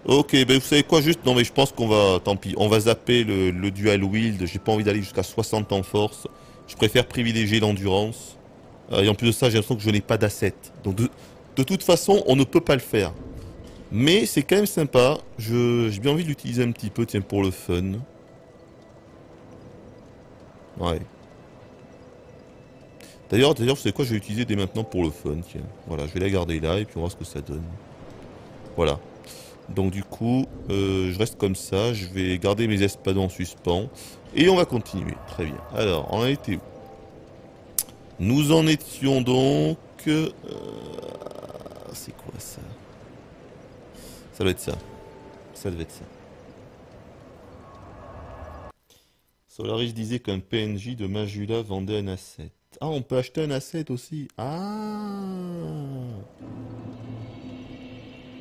Ok, ben vous savez quoi, juste, non mais je pense qu'on va, tant pis, on va zapper le dual wield, j'ai pas envie d'aller jusqu'à 60 en force, je préfère privilégier l'endurance, et en plus de ça, j'ai l'impression que je n'ai pas d'assets, donc de toute façon, on ne peut pas le faire, mais c'est quand même sympa, j'ai bien envie de l'utiliser un petit peu, tiens, pour le fun, ouais. D'ailleurs, vous savez quoi, je vais l'utiliser dès maintenant pour le fun, tiens, voilà, je vais la garder là, et puis on va voir ce que ça donne, voilà. Donc du coup, je reste comme ça, je vais garder mes espadons en suspens. Et on va continuer, très bien. Alors, on a été où? Nous en étions donc... c'est quoi ça? Ça doit être ça. Ça devait être ça. Solaris disait qu'un PNJ de Majula vendait un asset. Ah, on peut acheter un asset aussi. Ah,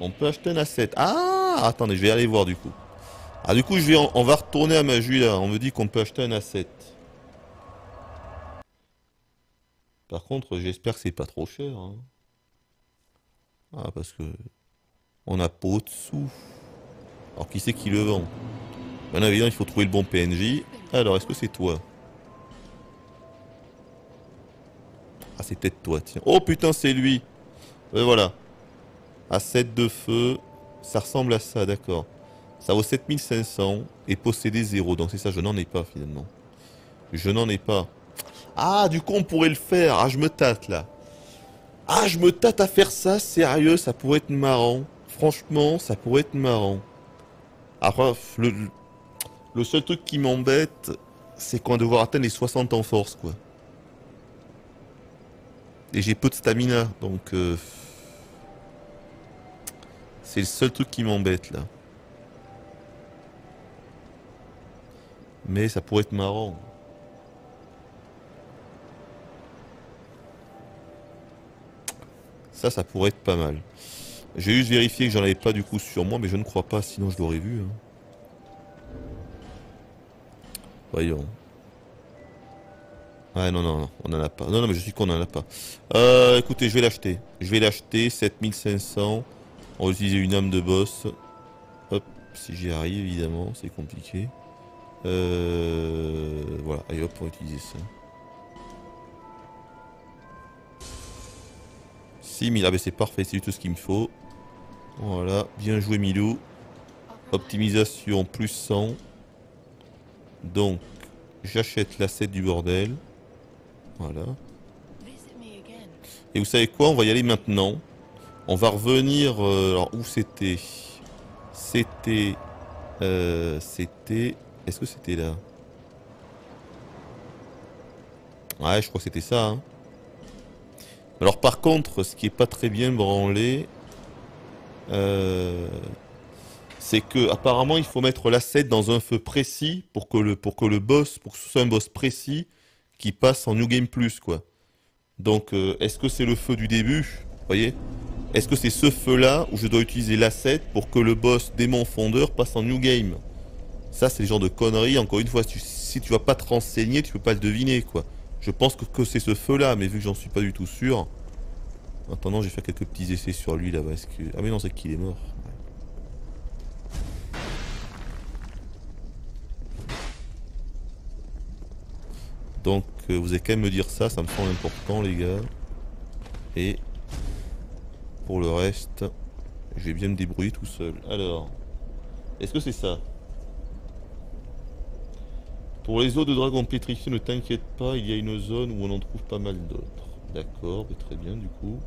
on peut acheter un asset. Ah, attendez, je vais aller voir du coup. Ah, du coup, on va retourner à Majula. On me dit qu'on peut acheter un asset. Par contre, j'espère que c'est pas trop cher. Hein. Ah, parce que on n'a pas de sous. Alors, qui c'est qui le vend? Bien évidemment, il faut trouver le bon PNJ. Alors, est-ce que c'est toi? Ah, c'est peut-être toi, tiens. Oh putain, c'est lui. Voilà. Asset de feu. Ça ressemble à ça, d'accord. Ça vaut 7500 et posséder 0. Donc c'est ça, je n'en ai pas finalement. Je n'en ai pas. Ah, du coup, on pourrait le faire. Ah, je me tâte là. Ah, je me tâte à faire ça, sérieux, ça pourrait être marrant. Franchement, ça pourrait être marrant. Après, le seul truc qui m'embête, c'est qu'on va devoir atteindre les 60 en force, quoi. Et j'ai peu de stamina, donc... c'est le seul truc qui m'embête, là. Mais ça pourrait être marrant. Ça pourrait être pas mal. J'ai juste vérifié que j'en avais pas du coup sur moi, mais je ne crois pas, sinon je l'aurais vu. Hein. Voyons. Ah non, non, non, on en a pas. Non, non, mais je suis qu'on en a pas. Écoutez, je vais l'acheter. Je vais l'acheter, 7500. On va utiliser une âme de boss. Hop, si j'y arrive, évidemment, c'est compliqué. Voilà, allez hop, on va utiliser ça. 6000, ah ben c'est parfait, c'est tout ce qu'il me faut. Voilà, bien joué Milou. Optimisation plus 100. Donc, j'achète l'asset du bordel. Voilà. Et vous savez quoi? On va y aller maintenant. On va revenir... alors, où c'était? C'était... c'était... Est-ce que c'était là? Ouais, je crois que c'était ça. Hein. Alors par contre, ce qui est pas très bien branlé, c'est que apparemment il faut mettre l'asset dans un feu précis pour que le boss, pour que ce soit un boss précis qui passe en New Game Plus quoi. Donc est-ce que c'est le feu du début? Vous voyez? Est-ce que c'est ce feu-là où je dois utiliser l'asset pour que le boss démon fondeur passe en New Game? Ça, c'est le genre de conneries. Encore une fois, si tu vas pas te renseigner, tu peux pas le deviner, quoi. Je pense que c'est ce feu-là, mais vu que j'en suis pas du tout sûr. Maintenant, je vais faire quelques petits essais sur lui là-bas. Ah, mais non, c'est qu'il est mort. Donc, vous allez quand même me dire ça, ça me semble important, les gars. Et pour le reste, je vais bien me débrouiller tout seul. Alors, est-ce que c'est ça? Pour les os de dragon pétrifiés, ne t'inquiète pas, il y a une zone où on en trouve pas mal d'autres. D'accord, mais très bien du coup.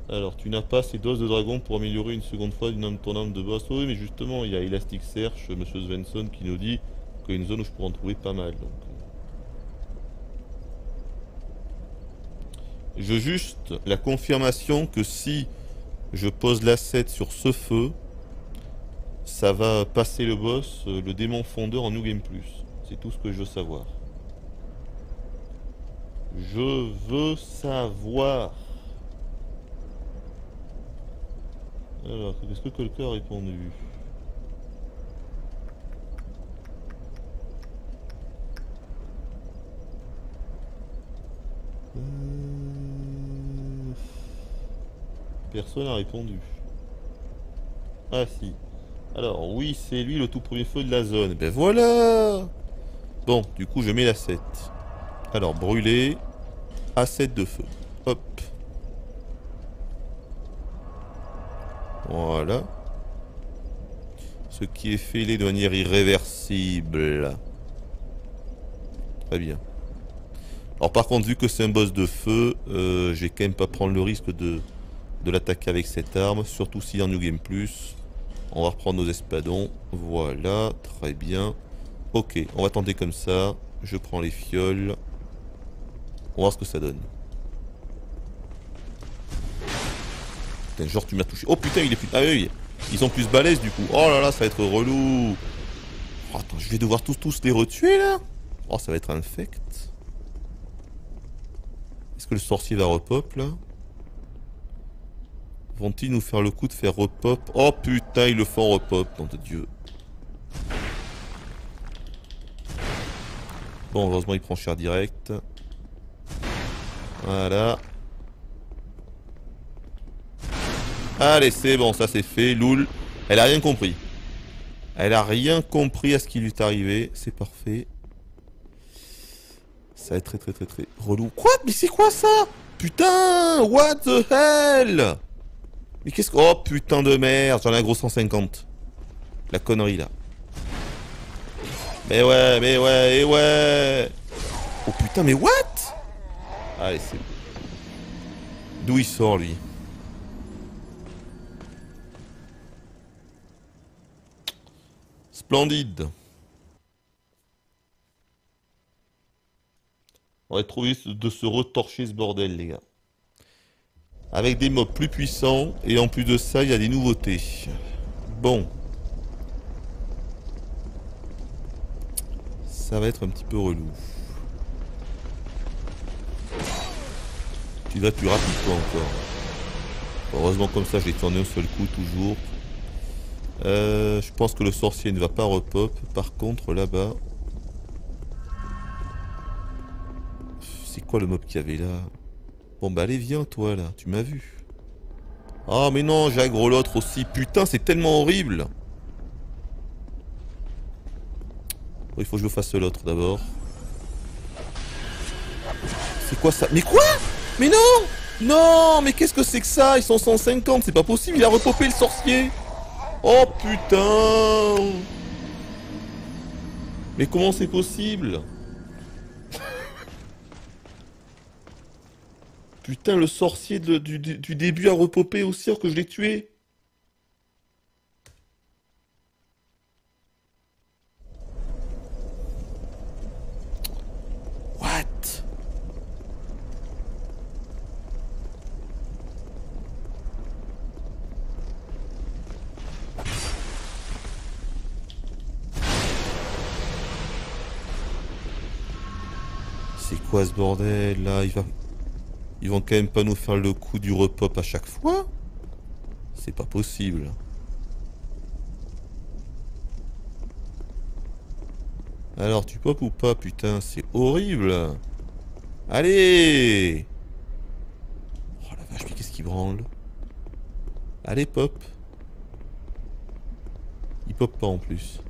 Alors, tu n'as pas assez d'os de dragon pour améliorer une seconde fois ton arme de boss. Oui, mais justement, il y a Elasticsearch, Monsieur Svensson, qui nous dit qu'il y a une zone où je pourrais en trouver pas mal. Donc. Je veux juste la confirmation que si je pose l'asset sur ce feu, ça va passer le boss, le démon fondeur en New Game Plus. C'est tout ce que je veux savoir. Je veux savoir. Alors, qu'est-ce que quelqu'un a répondu? Personne n'a répondu. Ah si. Alors, oui, c'est lui le tout premier feu de la zone. Ben voilà. Bon, du coup, je mets l'asset. Alors, brûler. Asset de feu. Hop. Voilà. Ce qui est fêlé de manière irréversible. Très bien. Alors par contre, vu que c'est un boss de feu, je vais quand même pas prendre le risque de l'attaquer avec cette arme. Surtout si en New Game Plus. On va reprendre nos espadons. Voilà, très bien. Ok, on va tenter comme ça. Je prends les fioles. On va voir ce que ça donne. Putain, genre tu m'as touché. Oh putain, il est plus... Ah oui, ils sont plus balèzes du coup. Oh là là, ça va être relou. Oh, attends, je vais devoir tous les retuer là. Oh, ça va être infect. Est-ce que le sorcier va repop là? Vont-ils nous faire le coup de faire repop? Oh putain, ils le font repop, nom de Dieu. Bon, heureusement, il prend cher direct. Voilà. Allez, c'est bon, ça c'est fait. Loul, elle a rien compris. Elle a rien compris à ce qui lui est arrivé. C'est parfait. Ça va être très relou. Quoi? Mais c'est quoi ça? Putain! What the hell? Mais qu'est-ce que... Oh putain de merde, j'en ai un gros 150. La connerie là. Mais ouais, et ouais. Oh putain, mais what? Allez, c'est... D'où il sort lui? Splendide. On va trouver de se retorcher ce bordel, les gars. Avec des mobs plus puissants, et en plus de ça, il y a des nouveautés. Bon. Ça va être un petit peu relou. Tu vas plus rapide quoi encore. Heureusement comme ça, je l'ai tourné un seul coup toujours. Je pense que le sorcier ne va pas repop. Par contre, là-bas... C'est quoi le mob qu'il y avait là? Bon bah allez, viens toi là, tu m'as vu. Ah mais non, j'ai aggro l'autre aussi. Putain, c'est tellement horrible. Bon, il faut que je fasse l'autre d'abord. C'est quoi ça? Mais quoi? Mais non! Non! Mais qu'est-ce que c'est que ça? Ils sont 150, c'est pas possible, il a repopé le sorcier! Oh putain! Mais comment c'est possible? Putain, le sorcier du début a repopé aussi alors que je l'ai tué. What? c'est quoi ce bordel là? Ils vont quand même pas nous faire le coup du repop à chaque fois? C'est pas possible. Alors tu pop ou pas? Putain, c'est horrible. Allez! Oh la vache, mais qu'est-ce qui branle? Allez, pop. Il pop pas en plus.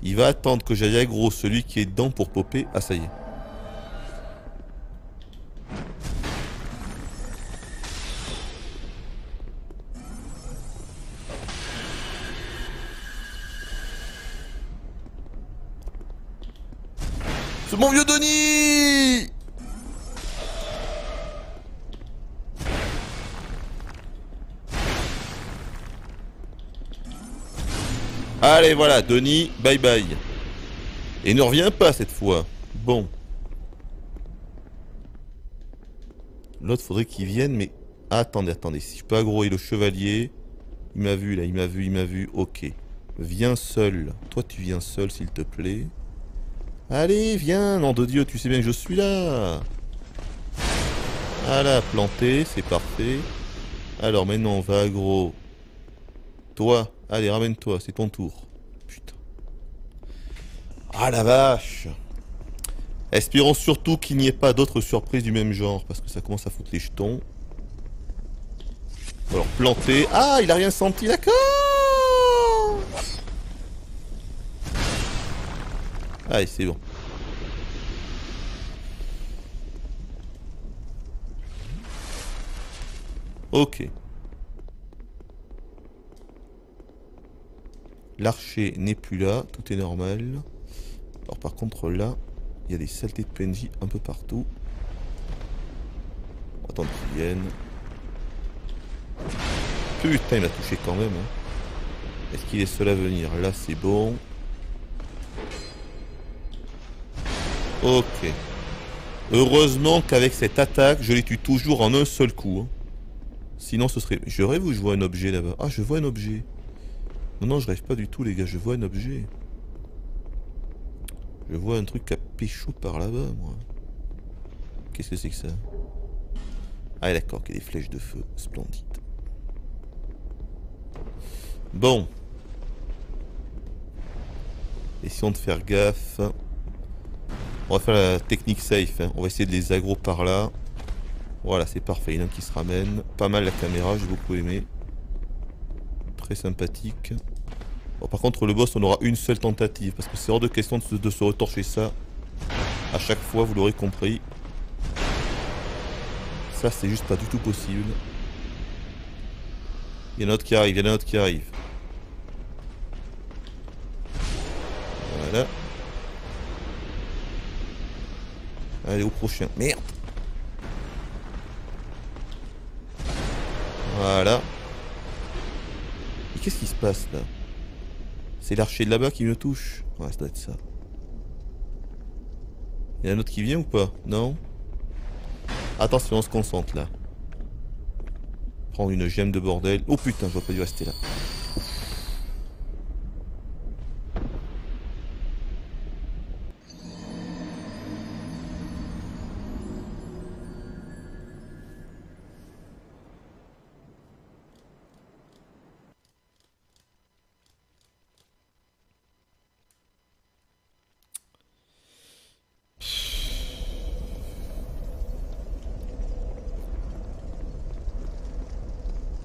Il va attendre que j'aille aggro celui qui est dedans pour popper. Ah, ça y est. C'est mon vieux Denis! Allez, voilà, Denis, bye bye. Et ne reviens pas cette fois. Bon. L'autre, faudrait qu'il vienne, mais... Attendez, attendez. Si je peux aggroer le chevalier... Il m'a vu, là, il m'a vu. Ok. Viens seul. Toi, tu viens seul, s'il te plaît. Allez, viens, nom de Dieu, tu sais bien que je suis là. Voilà, planté, c'est parfait. Alors, maintenant, on va aggro... Toi, allez, ramène-toi, c'est ton tour. Putain. Ah la vache! Espérons surtout qu'il n'y ait pas d'autres surprises du même genre, parce que ça commence à foutre les jetons. Alors, planter. Ah, il a rien senti, d'accord! Allez, c'est bon. Ok. L'archer n'est plus là, tout est normal. Alors par contre là, il y a des saletés de PNJ un peu partout. Attends qu'ils viennent. Putain, il m'a touché quand même. Hein. Est-ce qu'il est seul à venir? Là c'est bon. Ok. Heureusement qu'avec cette attaque, je les tue toujours en un seul coup. Hein. Sinon ce serait... Je rêve ou je vois un objet là-bas? Ah, je vois un objet. Non, non, je rêve pas du tout les gars, je vois un objet. Je vois un truc à pécho par là-bas, moi. Qu'est-ce que c'est que ça? Ah d'accord, qu'il y a des flèches de feu. Splendide. Bon. Essayons de faire gaffe. On va faire la technique safe. Hein. On va essayer de les aggro par là. Voilà, c'est parfait. Il y en a un qui se ramène. Pas mal la caméra, j'ai beaucoup aimé. Très sympathique. Bon, par contre, le boss, on aura une seule tentative. Parce que c'est hors de question de se retorcher ça. À chaque fois, vous l'aurez compris. Ça, c'est juste pas du tout possible. Il y en a un autre qui arrive, il y en a un autre qui arrive. Voilà. Allez, au prochain. Merde! Voilà. Mais qu'est-ce qui se passe là? C'est l'archer de là-bas qui me touche. Ouais, ça doit être ça. Il y en a un autre qui vient ou pas? Non? Attention, on se concentre là. Prends une gemme de bordel. Oh putain, j'aurais pas dû rester là.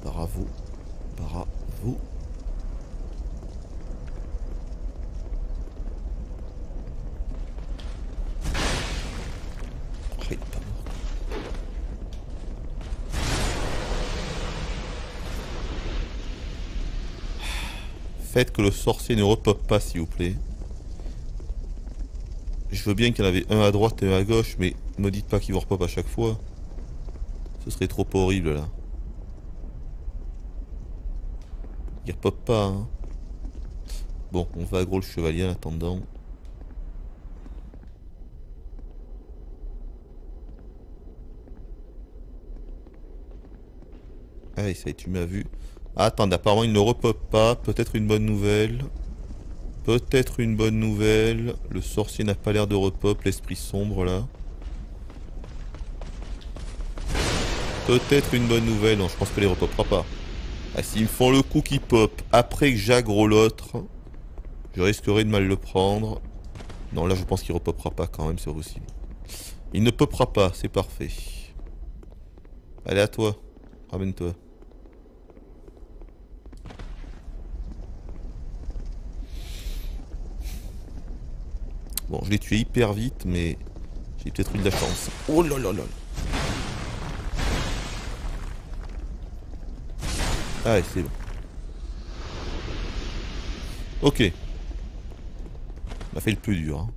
Bravo. Bravo. Oh, il est pas mort. Faites que le sorcier ne repop pas, s'il vous plaît. Je veux bien qu'il y en avait un à droite et un à gauche, mais ne me dites pas qu'ils vont repop à chaque fois. Ce serait trop horrible, là. Il repop pas, hein. Bon, on va aggro le chevalier en attendant. Allez, ça y est, tu m'as vu. Ah, attends, apparemment il ne repop pas. Peut-être une bonne nouvelle. Peut-être une bonne nouvelle. Le sorcier n'a pas l'air de repop, l'esprit sombre là. Peut-être une bonne nouvelle. Non, je pense que les repopera pas. Ah, s'ils me font le coup qui pop après que j'aggro l'autre, je risquerai de mal le prendre. Non, là je pense qu'il repopera pas quand même, c'est pas possible. Il ne popera pas, c'est parfait. Allez, à toi. Ramène-toi. Bon, je l'ai tué hyper vite, mais j'ai peut-être eu de la chance. Oh là là là. Ah, c'est bon. Ok. On a fait le plus dur. Hein.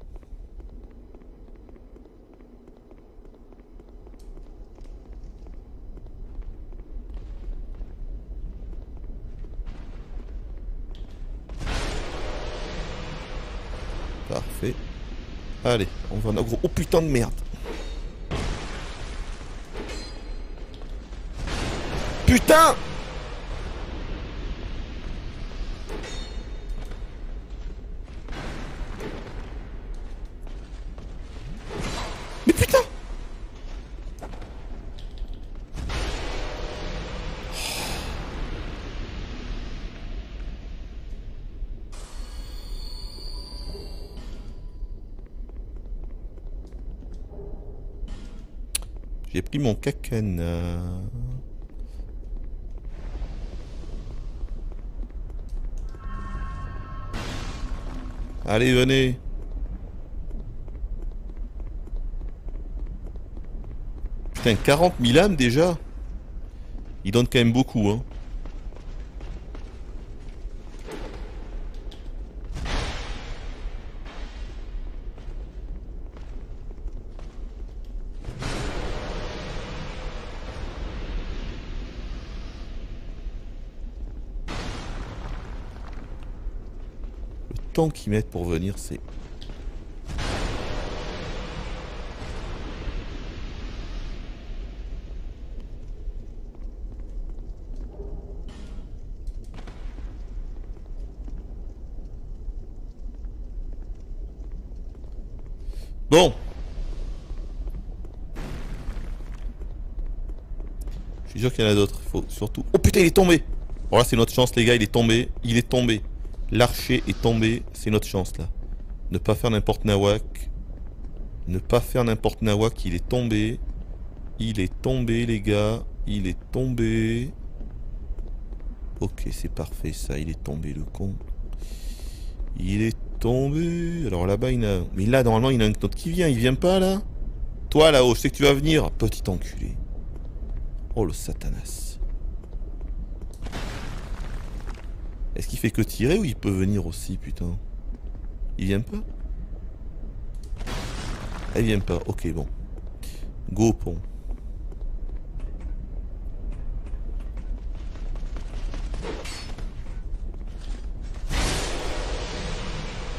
Parfait. Allez, on va en aggro. Oh putain de merde. Putain! Mais putain! J'ai pris mon cacana. Allez, venez. Putain, 40 000 âmes déjà. Il donne quand même beaucoup, hein. Le temps qu'ils mettent pour venir, c'est... Bon. Je suis sûr qu'il y en a d'autres. Il faut surtout... Oh putain, il est tombé. Bon là, c'est notre chance, les gars. Il est tombé. Il est tombé. L'archer est tombé. C'est notre chance, là. Ne pas faire n'importe nawak. Ne pas faire n'importe nawak. Il est tombé. Il est tombé, les gars. Il est tombé. Ok, c'est parfait, ça. Il est tombé, le con. Il est tombé. Alors là-bas, il y en a... Mais là, normalement, il y en a un autre qui vient. Il vient pas, là? Toi, là-haut, je sais que tu vas venir. Petit enculé. Oh, le satanas. Est-ce qu'il fait que tirer ou il peut venir aussi, putain? Il vient pas? Ah, il vient pas. Ok, bon. Go, pont.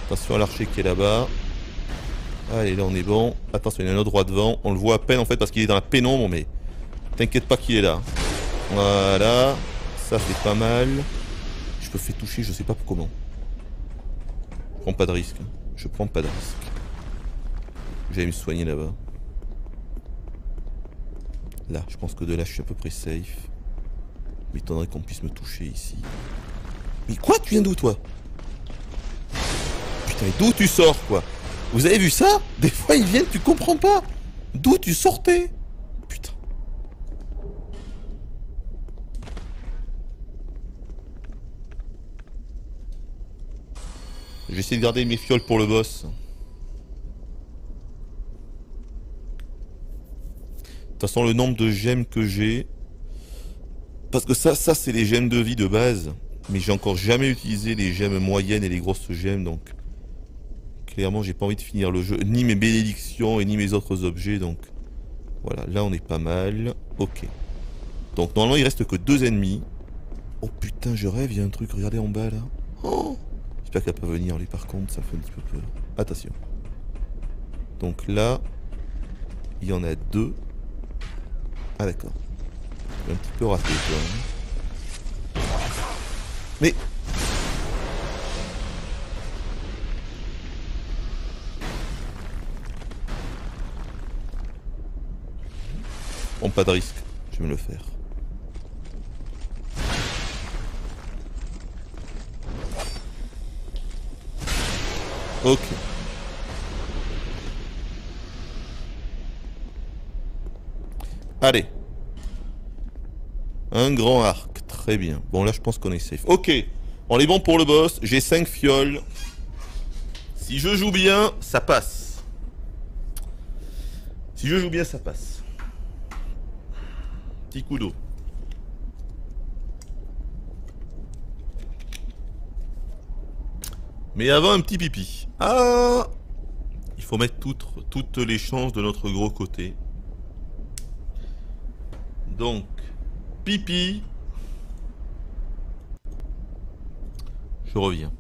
Attention à l'archer qui est là-bas. Allez, là on est bon. Attention, il y en a un autre droit devant. On le voit à peine en fait parce qu'il est dans la pénombre, mais t'inquiète pas qu'il est là. Voilà. Ça fait pas mal. Je me fais toucher, je sais pas comment. Je prends pas de risque. Je prends pas de risque. J'allais me soigner là-bas. Là, je pense que de là je suis à peu près safe. M'étonnerait qu'on puisse me toucher ici. Mais quoi? Tu viens d'où toi? Putain, d'où tu sors quoi? Vous avez vu ça? Des fois ils viennent, tu comprends pas. D'où tu sortais? Putain. Je vais essayer de garder mes fioles pour le boss. De toute façon, le nombre de gemmes que j'ai... Parce que ça c'est les gemmes de vie de base. Mais j'ai encore jamais utilisé les gemmes moyennes et les grosses gemmes, donc... Clairement, j'ai pas envie de finir le jeu. Ni mes bénédictions et ni mes autres objets, donc... Voilà, là on est pas mal. Ok. Donc normalement il reste que 2 ennemis. Oh putain, je rêve, il y a un truc, regardez en bas là. Oh, j'espère qu'elle peut venir lui par contre, ça fait un petit peu peur. Attention. Donc là, il y en a 2. Ah d'accord. Un petit peu raté quoi. Mais... Bon, pas de risque. Je vais me le faire. Ok. Allez. Un grand arc. Très bien. Bon, là, je pense qu'on est safe. Ok. On est bon pour le boss. J'ai 5 fioles. Si je joue bien, ça passe. Si je joue bien, ça passe. Petit coup d'eau. Mais avant, un petit pipi. Ah! Il faut mettre toutes les chances de notre gros côté. Donc, pipi. Je reviens.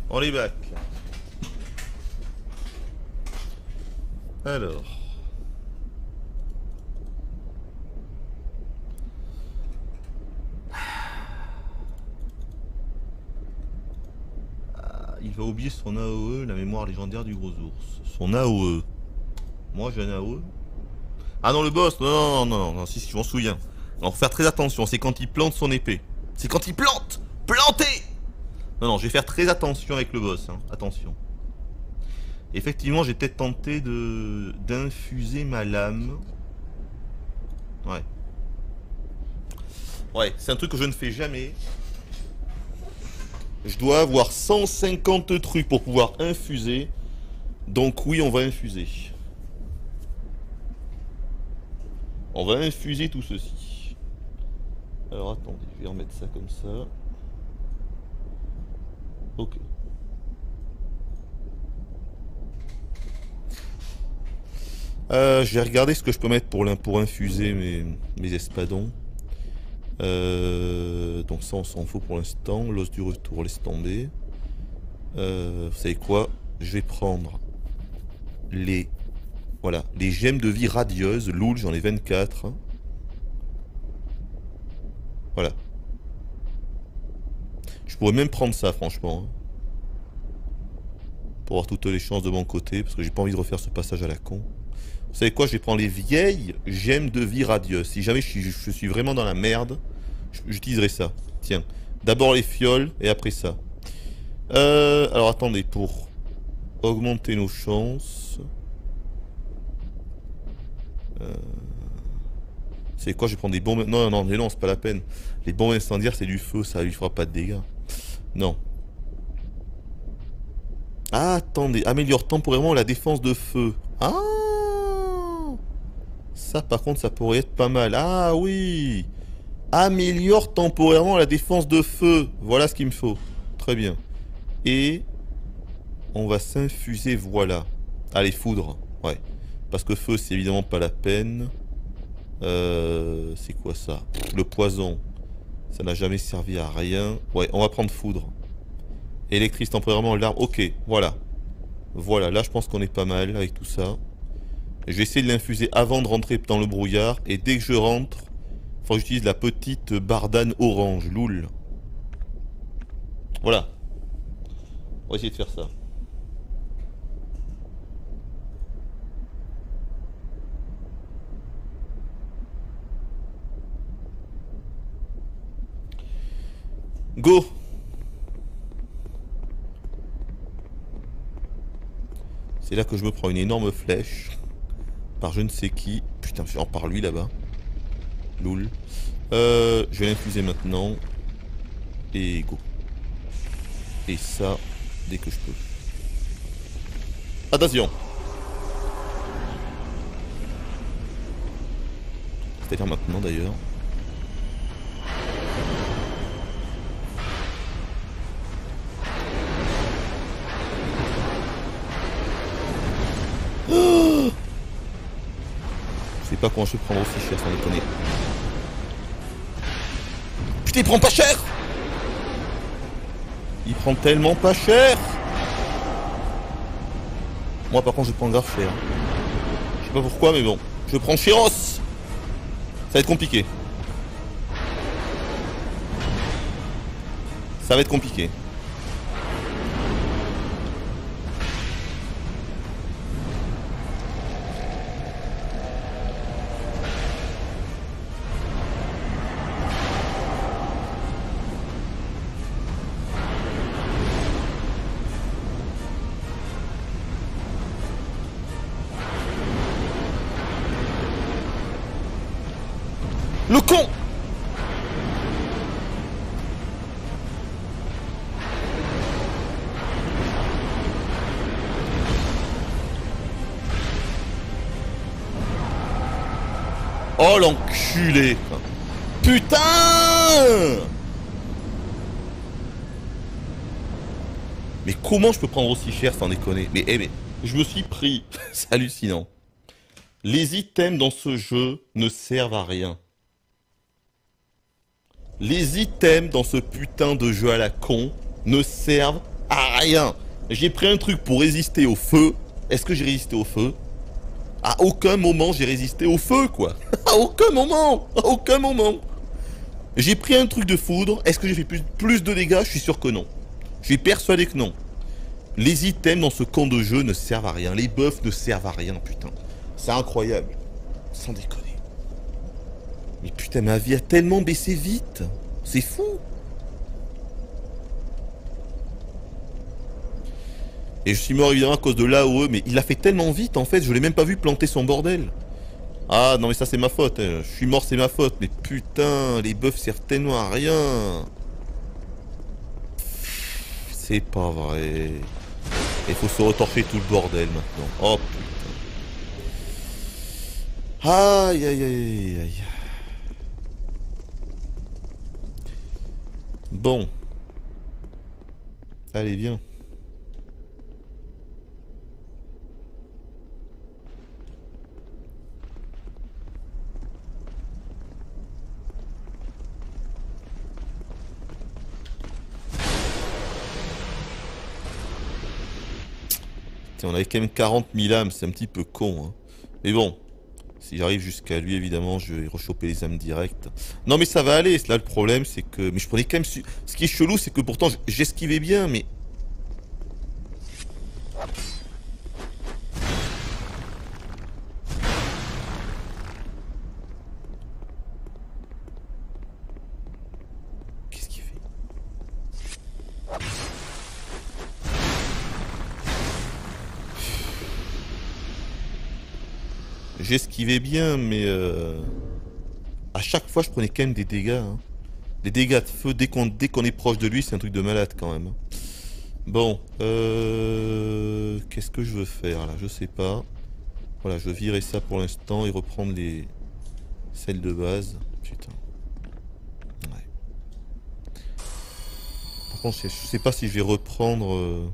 On est back. Alors. Il va oublier son AOE, la mémoire légendaire du gros ours. Son AOE. Moi j'ai un AOE. Ah non, le boss. Non, si, je m'en souviens. Alors faut faire très attention, c'est quand il plante son épée. C'est quand il plante. Planter. Non, je vais faire très attention avec le boss, hein. Attention. Effectivement, j'ai peut-être tenté d'infuser ma lame. Ouais. Ouais, c'est un truc que je ne fais jamais. Je dois avoir 150 trucs pour pouvoir infuser. Donc oui, on va infuser. On va infuser tout ceci. Alors attendez, je vais remettre ça comme ça. Ok. Je vais regarder ce que je peux mettre pour infuser mes espadons. Donc ça on s'en fout pour l'instant. L'os du retour, laisse tomber. Vous savez quoi? Je vais prendre les gemmes de vie radieuses. Loul, j'en ai 24. Voilà. Je pourrais même prendre ça franchement. Pour avoir toutes les chances de mon côté. Parce que j'ai pas envie de refaire ce passage à la con. Vous savez quoi? Je vais prendre les vieilles gemmes de vie radieuses. Si jamais je suis vraiment dans la merde, j'utiliserai ça. Tiens. D'abord les fioles et après ça. Alors attendez, pour augmenter nos chances. C'est quoi? Je vais prendre des bombes. Non, mais non, c'est pas la peine. Les bombes incendiaires, c'est du feu, ça lui fera pas de dégâts. Non. Ah, attendez, améliore temporairement la défense de feu. Ah! Ça, par contre, ça pourrait être pas mal. Ah oui! Améliore temporairement la défense de feu. Voilà ce qu'il me faut. Très bien. Et on va s'infuser, voilà. Allez, foudre. Ouais. Parce que feu, c'est évidemment pas la peine. C'est quoi ça? Le poison. Ça n'a jamais servi à rien. Ouais, on va prendre foudre. Électrise temporairement l'arme. Ok, voilà. Voilà, là je pense qu'on est pas mal avec tout ça. Je vais essayer de l'infuser avant de rentrer dans le brouillard. Et dès que je rentre, faut que j'utilise la petite bardane orange, loul. Voilà. On va essayer de faire ça. Go! C'est là que je me prends une énorme flèche. Par je ne sais qui. Putain, par lui là-bas. Loul. Je vais l'infuser maintenant. Et go. Et ça, dès que je peux. Attention! C'est-à-dire maintenant d'ailleurs. Oh, je sais pas comment je peux prendre aussi cher sans déconner. Putain, il prend pas cher! Il prend tellement pas cher! Moi par contre je prends grave cher. Je sais pas pourquoi mais bon. Je prends chéros! Ça va être compliqué. Ça va être compliqué. Le con! Oh l'enculé! Putain! Mais comment je peux prendre aussi cher sans déconner? Mais je me suis pris. C'est hallucinant. Les items dans ce jeu ne servent à rien. Les items dans ce putain de jeu à la con ne servent à rien. J'ai pris un truc pour résister au feu. Est-ce que j'ai résisté au feu? À aucun moment j'ai résisté au feu, quoi. À aucun moment. À aucun moment. J'ai pris un truc de foudre. Est-ce que j'ai fait plus de dégâts? Je suis sûr que non. Je suis persuadé que non. Les items dans ce camp de jeu ne servent à rien. Les buffs ne servent à rien, putain. C'est incroyable. Sans déconner. Mais putain, ma vie a tellement baissé vite. C'est fou. Et je suis mort évidemment à cause de l'AOE, mais il a fait tellement vite en fait, je l'ai même pas vu planter son bordel. Ah non mais ça c'est ma faute, hein. Je suis mort c'est ma faute, mais putain, les buffs servent tellement à rien. C'est pas vrai. Il faut se retorcher tout le bordel maintenant. Oh putain. Aïe aïe aïe aïe. Bon. Allez viens. On avait quand même 40 000 âmes, c'est un petit peu con. Hein. Mais bon, si j'arrive jusqu'à lui, évidemment, je vais rechoper les âmes directes. Non mais ça va aller, là le problème c'est que... Mais je prenais quand même... Ce qui est chelou, c'est que pourtant j'esquivais bien, mais... Qu'est-ce qu'il fait? J'esquivais bien, mais... À chaque fois, je prenais quand même des dégâts. Hein. Des dégâts de feu, dès qu'on est proche de lui, c'est un truc de malade quand même. Bon, qu'est-ce que je veux faire là? Je sais pas. Voilà, je veux virer ça pour l'instant et reprendre celles de base. Putain. contre, je sais pas si je vais reprendre...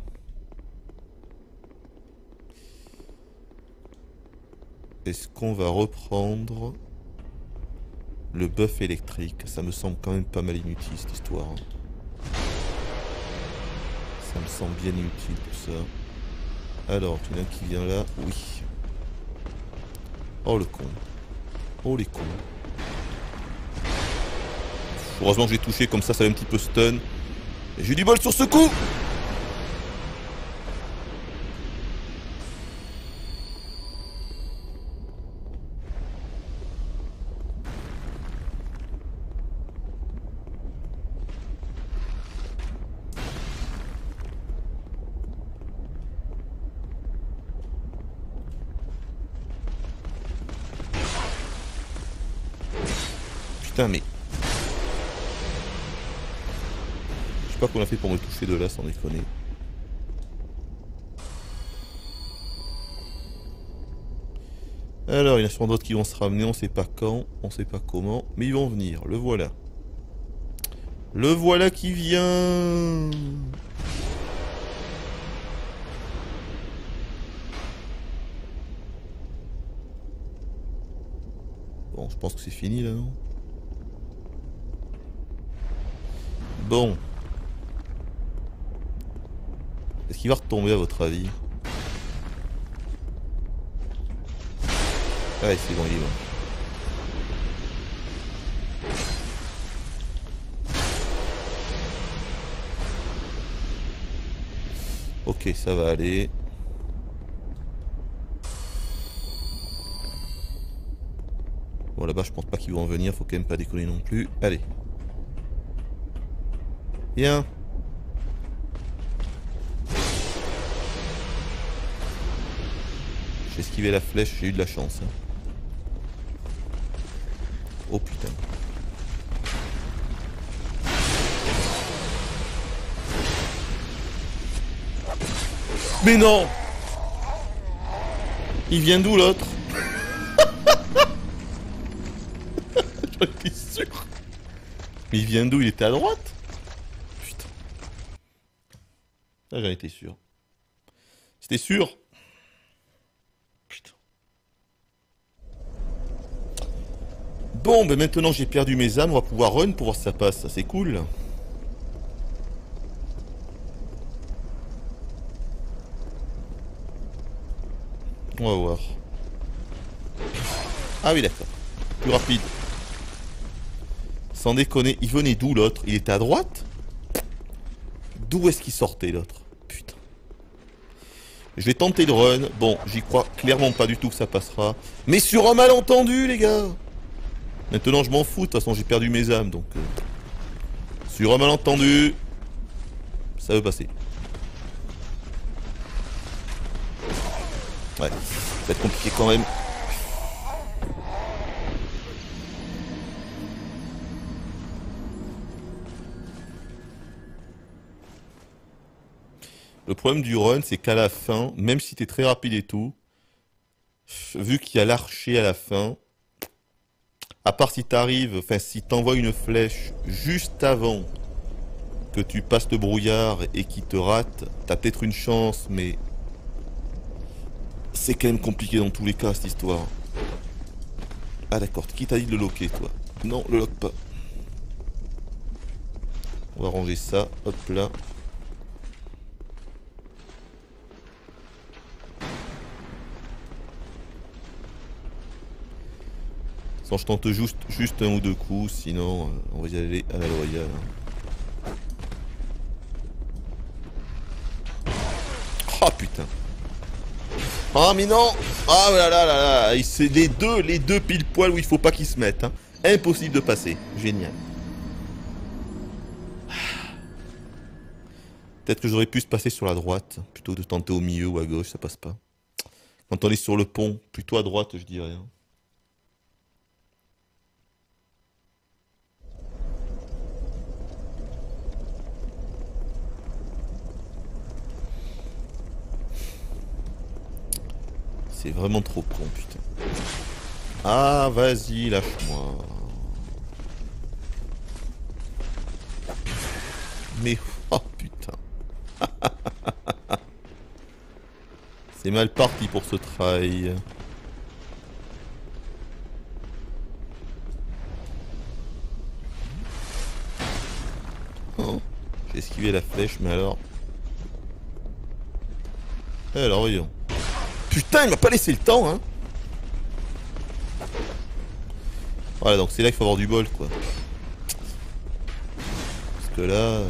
Est-ce qu'on va reprendre le buff électrique? Ça me semble quand même pas mal inutile cette histoire. Ça me semble bien inutile tout ça. Alors, il y en a un qui vient là. Oui. Oh le con. Oh les cons. Heureusement que j'ai touché comme ça va un petit peu stun. Et j'ai eu du bol sur ce coup. Putain mais... Je sais pas qu'on a fait pour me toucher de là sans déconner. Alors, il y en a sûrement d'autres qui vont se ramener, on sait pas quand, on sait pas comment, mais ils vont venir, le voilà. Le voilà qui vient. Bon, je pense que c'est fini là, non? Bon. Est-ce qu'il va retomber à votre avis? Ouais, c'est bon, il est bon. Ok, ça va aller. Bon, là-bas, je pense pas qu'ils vont en venir. Faut quand même pas déconner non plus. Allez. Viens. J'ai esquivé la flèche, j'ai eu de la chance. Hein. Oh putain. Mais non! Il vient d'où l'autre? J'en étais sûr. Mais il vient d'où? Il était à droite? Putain. Là j'en étais sûr. C'était sûr? Putain. Bon, ben maintenant j'ai perdu mes âmes, on va pouvoir run pour voir si ça passe. Ça c'est cool. On va voir. Ah oui, d'accord. Plus rapide. Sans déconner, il venait d'où l'autre? Il était à droite? D'où est-ce qu'il sortait l'autre? Putain. Je vais tenter de run. Bon, j'y crois clairement pas du tout que ça passera. Mais sur un malentendu, les gars. Maintenant, je m'en fous. De toute façon, j'ai perdu mes âmes, donc... Sur un malentendu, ça veut passer. Ouais, ça va être compliqué quand même. Le problème du run, c'est qu'à la fin, même si t'es très rapide et tout, vu qu'il y a l'archer à la fin, à part si t'arrives, enfin si t'envoies une flèche juste avant que tu passes le brouillard et qu'il te rate, t'as peut-être une chance, mais c'est quand même compliqué dans tous les cas cette histoire. Ah d'accord, qui t'a dit de le loquer toi? Non, le lock pas. On va ranger ça, hop là. Sans je tente juste un ou deux coups, sinon on va y aller à la loyale. Oh putain. Ah mais non. Ah là là là là. C'est les deux pile poil où il faut pas qu'ils se mettent. Hein. Impossible de passer. Génial. Peut-être que j'aurais pu se passer sur la droite, plutôt que de tenter au milieu ou à gauche, ça passe pas. Quand on est sur le pont, plutôt à droite, je dirais. Hein. C'est vraiment trop con, putain. Ah, vas-y, lâche-moi. Mais... Oh. C'est mal parti pour ce trail. Oh, j'ai esquivé la flèche, mais alors... Alors, voyons. Putain, il m'a pas laissé le temps, hein. Voilà, donc c'est là qu'il faut avoir du bol, quoi. Parce que là...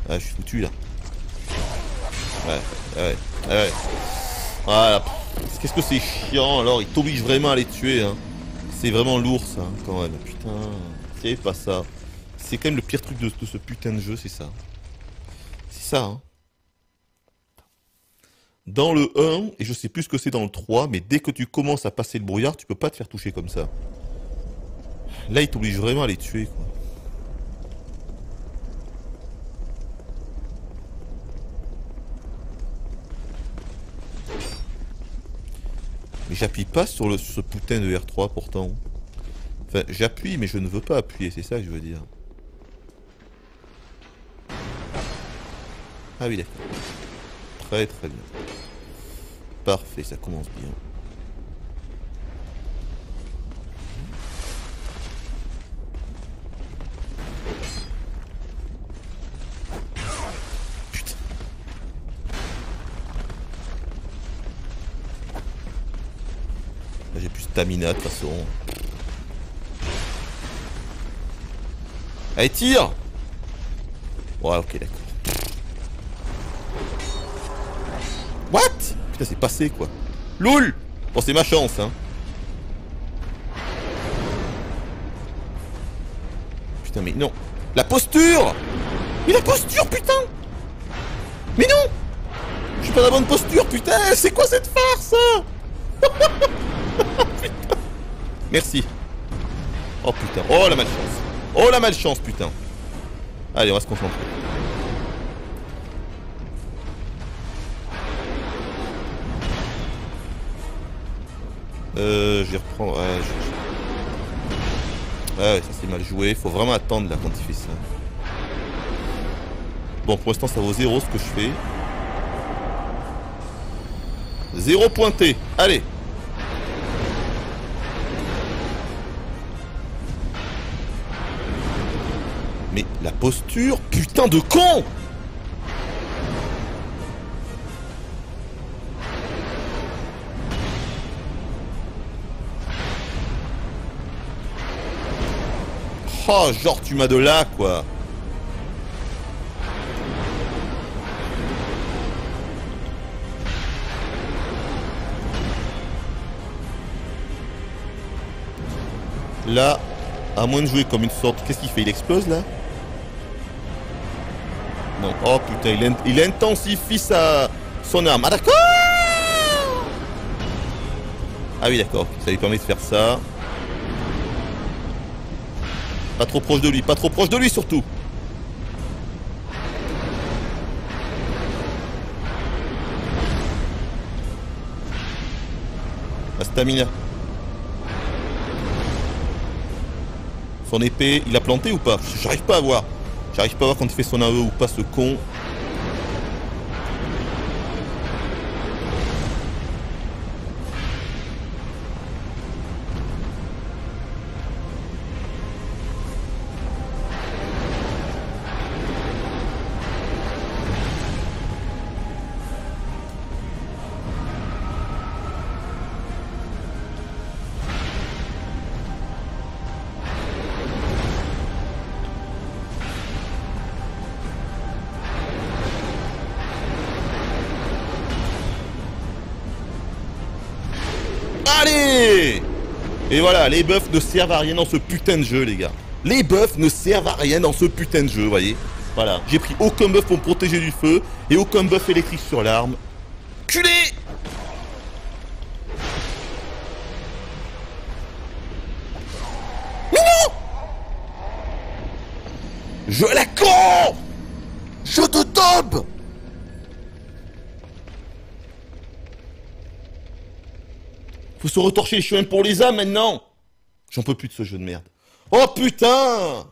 Ah, je suis foutu, là. Ouais. Voilà. Qu'est-ce que c'est chiant, alors. Il t'oblige vraiment à les tuer, hein. C'est vraiment lourd, ça, hein, quand même. Putain, c'est pas ça. C'est quand même le pire truc de ce putain de jeu, c'est ça. C'est ça, hein. Dans le 1, et je sais plus ce que c'est dans le 3, mais dès que tu commences à passer le brouillard, tu peux pas te faire toucher comme ça. Là, il t'oblige vraiment à les tuer, quoi. Mais j'appuie pas sur ce putain de R3 pourtant. Enfin, j'appuie, mais je ne veux pas appuyer, c'est ça que je veux dire. Ah oui, d'accord. Très très bien. Parfait, ça commence bien. Putain. Là, j'ai plus stamina de toute façon. Allez, tire! Ouais, ok, d'accord. What? Putain, c'est passé quoi. LOL! Bon, c'est ma chance, hein. Putain, mais non. La posture! Mais la posture, putain! Mais non! Je suis pas dans la bonne posture, putain! C'est quoi cette farce? Putain. Merci. Oh putain. Oh la malchance. Oh la malchance, putain. Allez, on va se concentrer. Je vais reprendre. Ouais, ça c'est mal joué. Faut vraiment attendre là quand il fait ça. Bon, pour l'instant, ça vaut 0 ce que je fais. 0 pointé. Allez. Mais la posture, putain de con! Oh, genre tu m'as de là, quoi. Là, à moins de jouer comme une sorte... Qu'est-ce qu'il fait? Il explose, là? Non. Oh, putain, il intensifie son arme. Ah, d'accord! Ah oui, d'accord. Ça lui permet de faire ça. Pas trop proche de lui, pas trop proche de lui, surtout. La stamina. Son épée, il a planté ou pas? J'arrive pas à voir. J'arrive pas à voir quand il fait son AE ou pas, ce con. Allez! Et voilà, les buffs ne servent à rien dans ce putain de jeu, les gars. Les buffs ne servent à rien dans ce putain de jeu, vous voyez. Voilà, j'ai pris aucun buff pour me protéger du feu et aucun buff électrique sur l'arme. Culé! Mais non! Je la con! Je te tombe! Faut se retorcher les chemins pour les âmes maintenant. J'en peux plus de ce jeu de merde. Oh putain!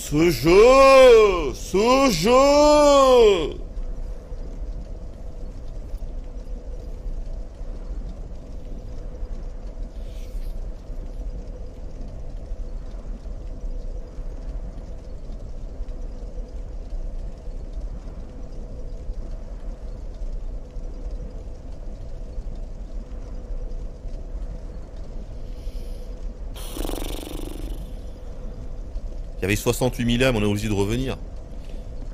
Ce jeu! Ce jeu! Il y avait 68 000 âmes, on est obligé de revenir.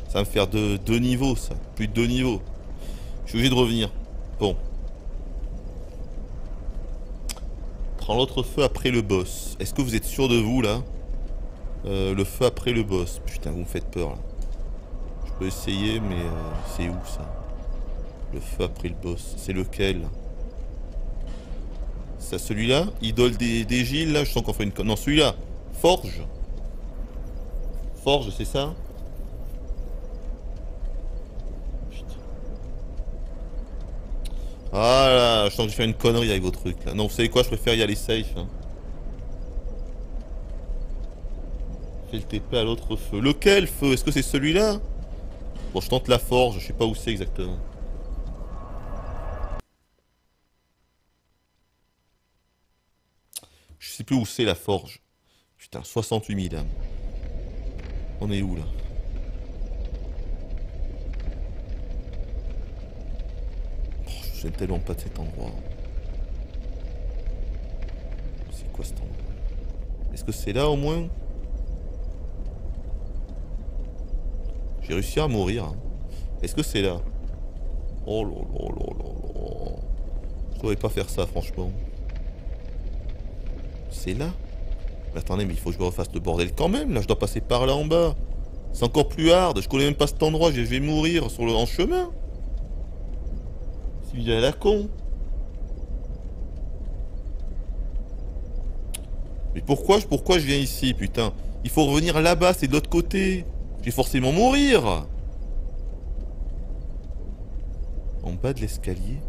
Ça va me faire deux niveaux, ça. Plus de 2 niveaux. Je suis obligé de revenir. Bon. Prends l'autre feu après le boss. Est-ce que vous êtes sûr de vous, là? Le feu après le boss. Putain, vous me faites peur, là. Je peux essayer, mais c'est où, ça? Le feu après le boss. C'est lequel? C'est celui-là? Idole des Gilles, là? Je sens qu'on fait une... Non, celui-là. Forge. Forge, c'est ça? Putain. Ah là, je sens que j'ai fait une connerie avec vos trucs là. Non, vous savez quoi, je préfère y aller safe. Hein. Fais le TP à l'autre feu. Lequel feu? Est-ce que c'est celui-là? Bon, je tente la forge, je sais pas où c'est exactement. Je sais plus où c'est la forge. Putain, 68 000 âmes. On est où là? Oh, je me souviens tellement pas de cet endroit. C'est quoi cet endroit? Est-ce que c'est là au moins? J'ai réussi à mourir. Hein. Est-ce que c'est là? Oh là là là là là. Je devrais pas faire ça franchement. C'est là? Mais attendez, mais il faut que je me refasse le bordel quand même, là, je dois passer par là en bas. C'est encore plus hard, je connais même pas cet endroit, je vais mourir en chemin. C'est bien la con. Mais pourquoi je viens ici, putain? Il faut revenir là-bas, c'est de l'autre côté. Je vais forcément mourir. En bas de l'escalier?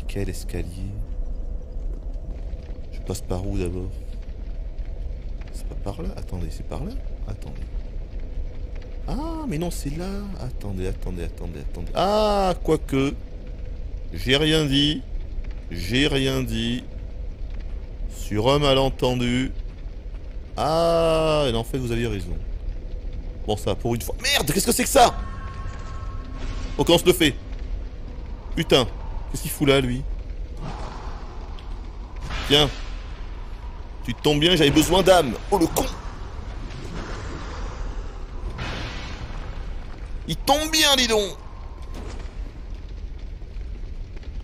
Quel escalier? Je passe par où d'abord? C'est pas par là? Attendez, c'est par là? Attendez. Ah, mais non, c'est là. Attendez. Ah, quoique. J'ai rien dit. Sur un malentendu. Ah, et en fait, vous aviez raison. Bon, ça, pour une fois. Merde, qu'est-ce que c'est que ça? Ok, on se le fait. Putain, qu'est-ce qu'il fout là, lui? Tiens. Tu tombes bien, j'avais besoin d'âme. Oh, le con! Il tombe bien, dis donc!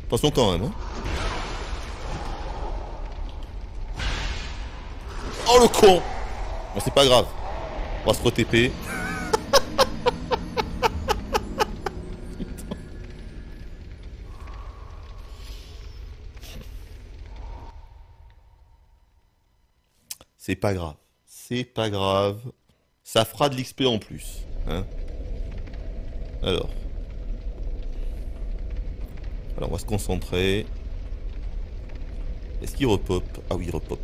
Attention quand même, hein. Oh, le con! Bon, c'est pas grave. On va se re-TP. C'est pas grave. C'est pas grave. Ça fera de l'XP en plus. Hein. Alors, on va se concentrer. Est-ce qu'il repop? Ah oui, il repop.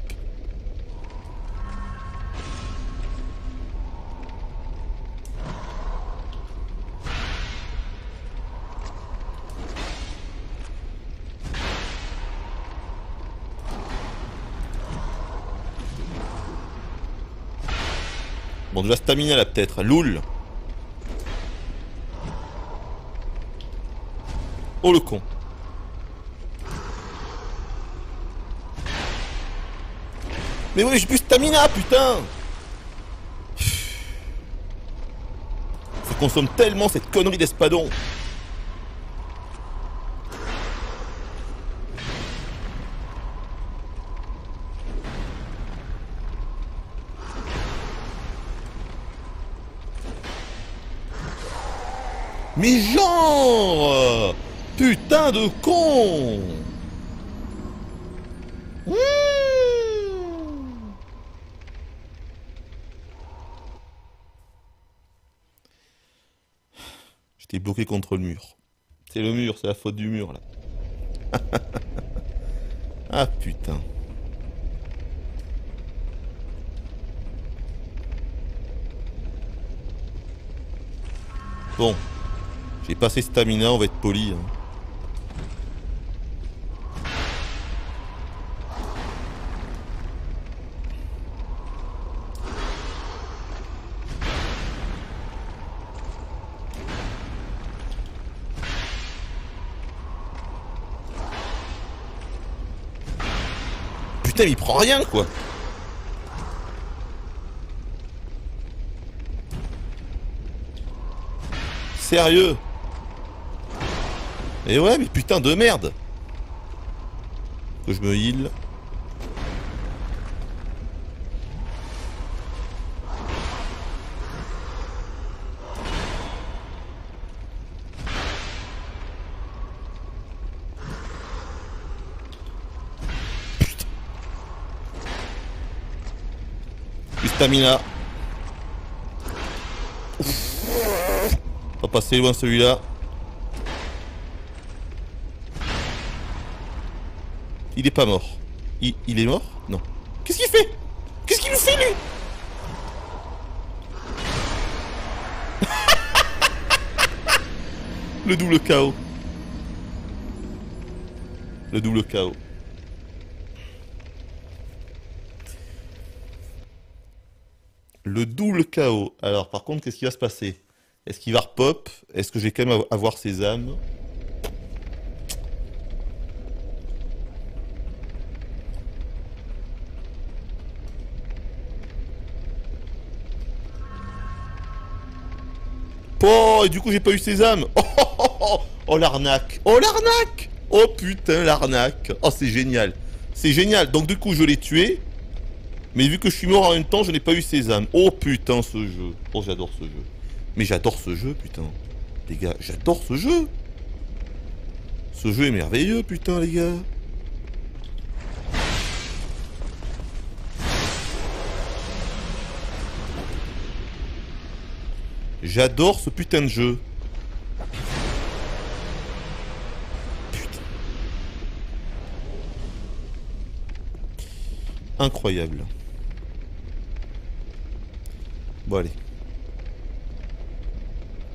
Bon, de la stamina là peut-être. Loul. Oh le con. Mais oui, j'ai plus stamina, putain. Ça consomme tellement cette connerie d'espadon. Mais genre, putain de con. J'étais bloqué contre le mur. C'est le mur, c'est la faute du mur là. Ah putain. Bon. J'ai passé stamina, on va être poli. Hein. Putain, il prend rien, quoi. Sérieux? Et ouais, mais putain de merde. Que je me heal. Putain. Du stamina. Pas passer loin celui-là. Il est pas mort. Il est mort? Non. Qu'est-ce qu'il fait? Qu'est-ce qu'il nous fait lui? Le double KO. Le double KO. Le double KO. Alors par contre, qu'est-ce qui va se passer? Est-ce qu'il va repop? Est-ce que je vais quand même avoir ses âmes? Oh, et du coup j'ai pas eu ses âmes. Oh, oh, oh, oh, oh l'arnaque. Oh l'arnaque. Oh putain l'arnaque. Oh c'est génial. C'est génial. Donc du coup je l'ai tué. Mais vu que je suis mort en même temps, je n'ai pas eu ses âmes. Oh putain ce jeu. Oh j'adore ce jeu. Mais j'adore ce jeu putain. Les gars, j'adore ce jeu. Ce jeu est merveilleux putain les gars. J'adore ce putain de jeu. Putain. Incroyable. Bon allez.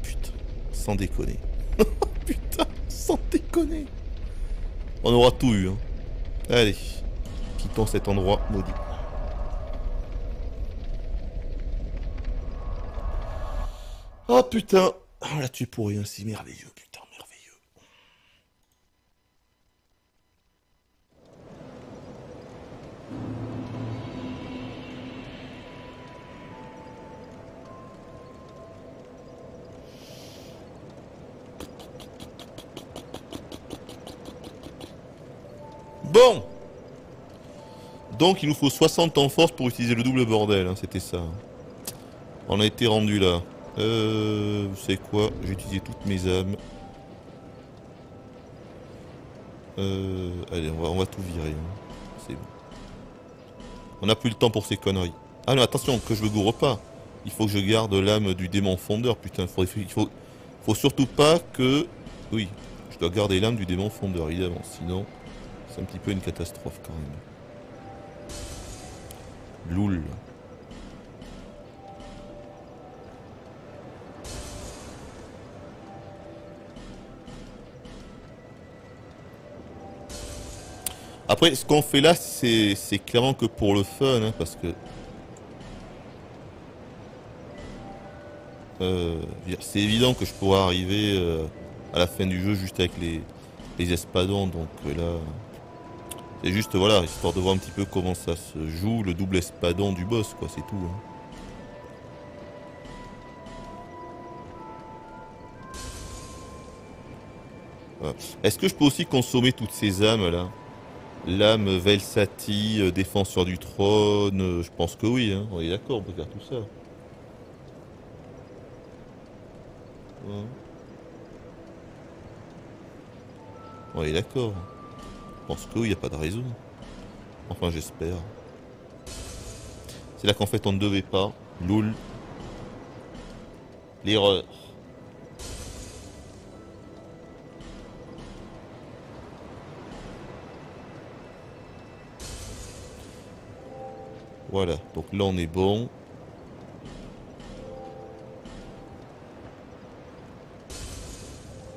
Putain. Sans déconner. Putain. Sans déconner. On aura tout eu. Hein. Allez. Quittons cet endroit maudit. Oh putain. On l'a tué pour rien. C'est merveilleux. Putain, merveilleux. Bon. Donc il nous faut 60 en force pour utiliser le double bordel, hein, c'était ça. On a été rendu là. Vous savez quoi? J'ai utilisé toutes mes âmes. Allez, on va tout virer. Hein. C'est bon. On n'a plus le temps pour ces conneries. Ah non, attention, que je me gourre pas. Il faut que je garde l'âme du démon fondeur, putain. Faut surtout pas que... Oui, je dois garder l'âme du démon fondeur, évidemment. Sinon, c'est un petit peu une catastrophe quand même. Loul. Après, ce qu'on fait là, c'est clairement que pour le fun, hein, parce que... c'est évident que je pourrais arriver à la fin du jeu juste avec les espadons, donc là... C'est juste, voilà, histoire de voir un petit peu comment ça se joue, le double espadon du boss, quoi, c'est tout. Hein. Voilà. Est-ce que je peux aussi consommer toutes ces âmes, là? L'âme Velsati, défenseur du trône, je pense que oui, hein. On est d'accord, on peut faire tout ça. Ouais. On est d'accord. Je pense que oui, il n'y a pas de raison. Enfin, j'espère. C'est là qu'en fait on ne devait pas. Loul. L'erreur. Voilà, donc là on est bon.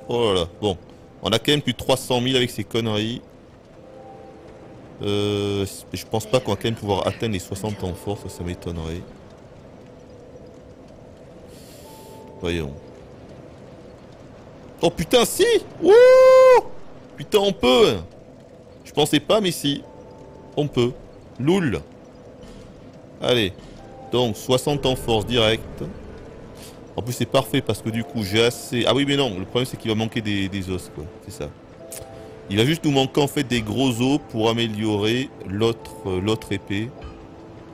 Oh là là, bon. On a quand même plus de 300 000 avec ces conneries. Je pense pas qu'on va quand même pouvoir atteindre les 60 en force, ça m'étonnerait. Voyons. Oh putain, si! Wouh! Putain, on peut! Je pensais pas, mais si. On peut. Loul. Allez. Donc, 60 en force direct. En plus, c'est parfait parce que du coup, j'ai assez... Ah oui, mais non, le problème, c'est qu'il va manquer des os, quoi. C'est ça. Il va juste nous manquer, en fait, des gros os pour améliorer l'autre épée.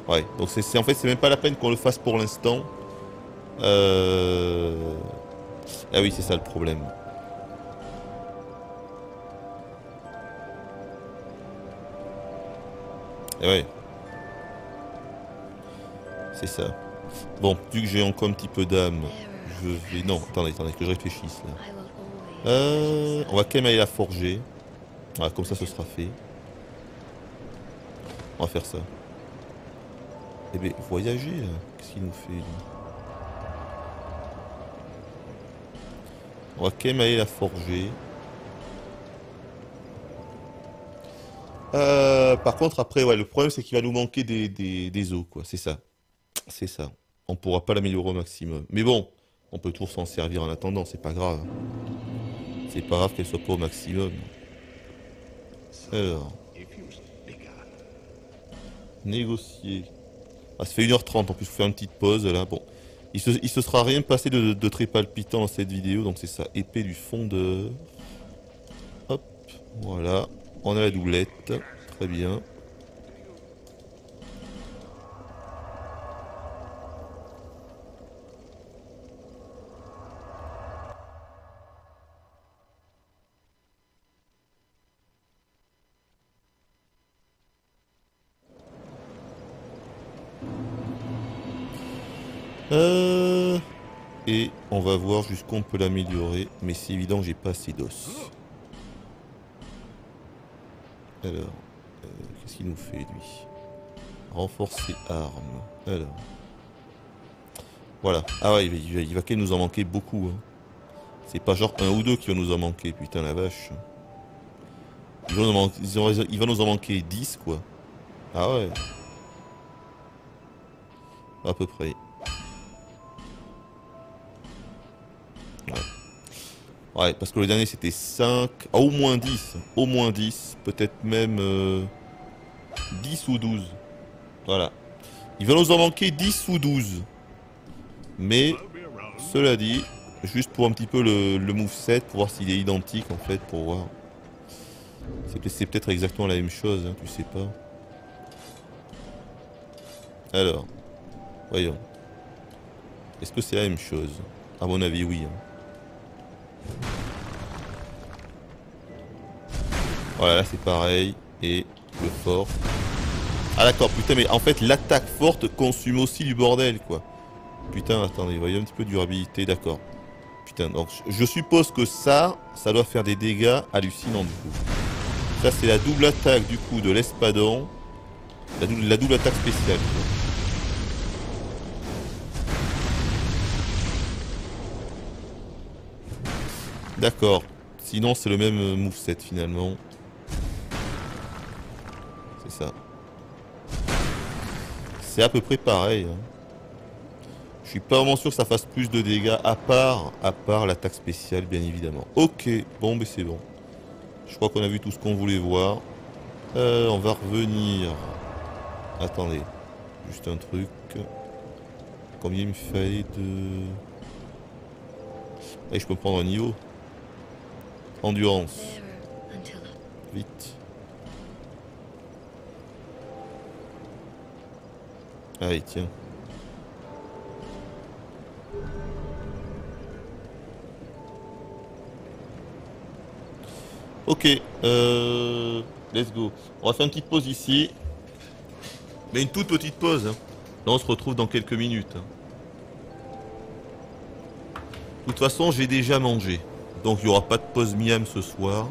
Ouais, donc en fait, c'est même pas la peine qu'on le fasse pour l'instant. Ah oui, c'est ça le problème. Et ouais. C'est ça. Bon, vu que j'ai encore un petit peu d'âme, je vais... Non, attendez, que je réfléchisse là. On va quand même aller la forger. Voilà, comme ça ce sera fait. On va faire ça. Eh bien, voyager là. Qu'est-ce qu'il nous fait lui? On va quand même aller la forger. Par contre, après, ouais, le problème c'est qu'il va nous manquer des os, quoi. C'est ça. C'est ça. On pourra pas l'améliorer au maximum. Mais bon, on peut toujours s'en servir en attendant, c'est pas grave. C'est pas grave qu'elle soit pas au maximum. Alors. Négocier. Ah, ça fait 1h30, en plus, faut faire une petite pause là. Bon. Il se sera rien passé de très palpitant dans cette vidéo, donc c'est ça. Épée du fondeur. Hop, voilà. On a la doublette. Très bien. Et on va voir jusqu'où on peut l'améliorer. Mais c'est évident que j'ai pas assez d'os. Alors, qu'est-ce qu'il nous fait lui? Renforcer armes. Alors. Voilà. Ah ouais, il va quand même nous en manquer beaucoup. Hein. C'est pas genre un ou deux qui va nous en manquer, putain la vache. Il va nous en manquer 10 quoi. Ah ouais. À peu près. Ouais. Ouais, parce que le dernier c'était 5. Ah, au moins 10. Au moins 10. Peut-être même 10 ou 12. Voilà. Il va nous en manquer 10 ou 12. Mais, cela dit, juste pour un petit peu le moveset, pour voir s'il est identique en fait, pour voir. C'est peut-être exactement la même chose, hein, tu sais pas. Alors, voyons. Est-ce que c'est la même chose? À mon avis, oui. Hein. Voilà, là c'est pareil. Et le fort. Ah d'accord, putain, mais en fait, l'attaque forte consomme aussi du bordel, quoi. Putain, attendez, voyons un petit peu de durabilité, d'accord. Putain, donc je suppose que ça doit faire des dégâts hallucinants du coup. Ça c'est la double attaque du coup de l'espadon. La double attaque spéciale. D'accord. Sinon c'est le même moveset finalement. C'est ça. C'est à peu près pareil. Hein. Je suis pas vraiment sûr que ça fasse plus de dégâts à part l'attaque spéciale bien évidemment. Ok, bon mais c'est bon. Je crois qu'on a vu tout ce qu'on voulait voir. On va revenir. Attendez, juste un truc. Combien il me fallait de... Allez, je peux prendre un niveau. Endurance. Vite. Allez, tiens. Ok, let's go. On va faire une petite pause ici. Mais une toute petite pause. Hein. Là, on se retrouve dans quelques minutes. Hein. De toute façon, j'ai déjà mangé. Donc, il n'y aura pas de pause miam ce soir.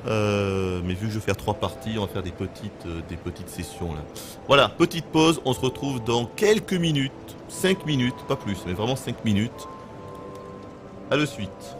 Mais vu que je vais faire 3 parties, on va faire des petites sessions là. Voilà, petite pause. On se retrouve dans quelques minutes. 5 minutes, pas plus, mais vraiment 5 minutes. À de suite.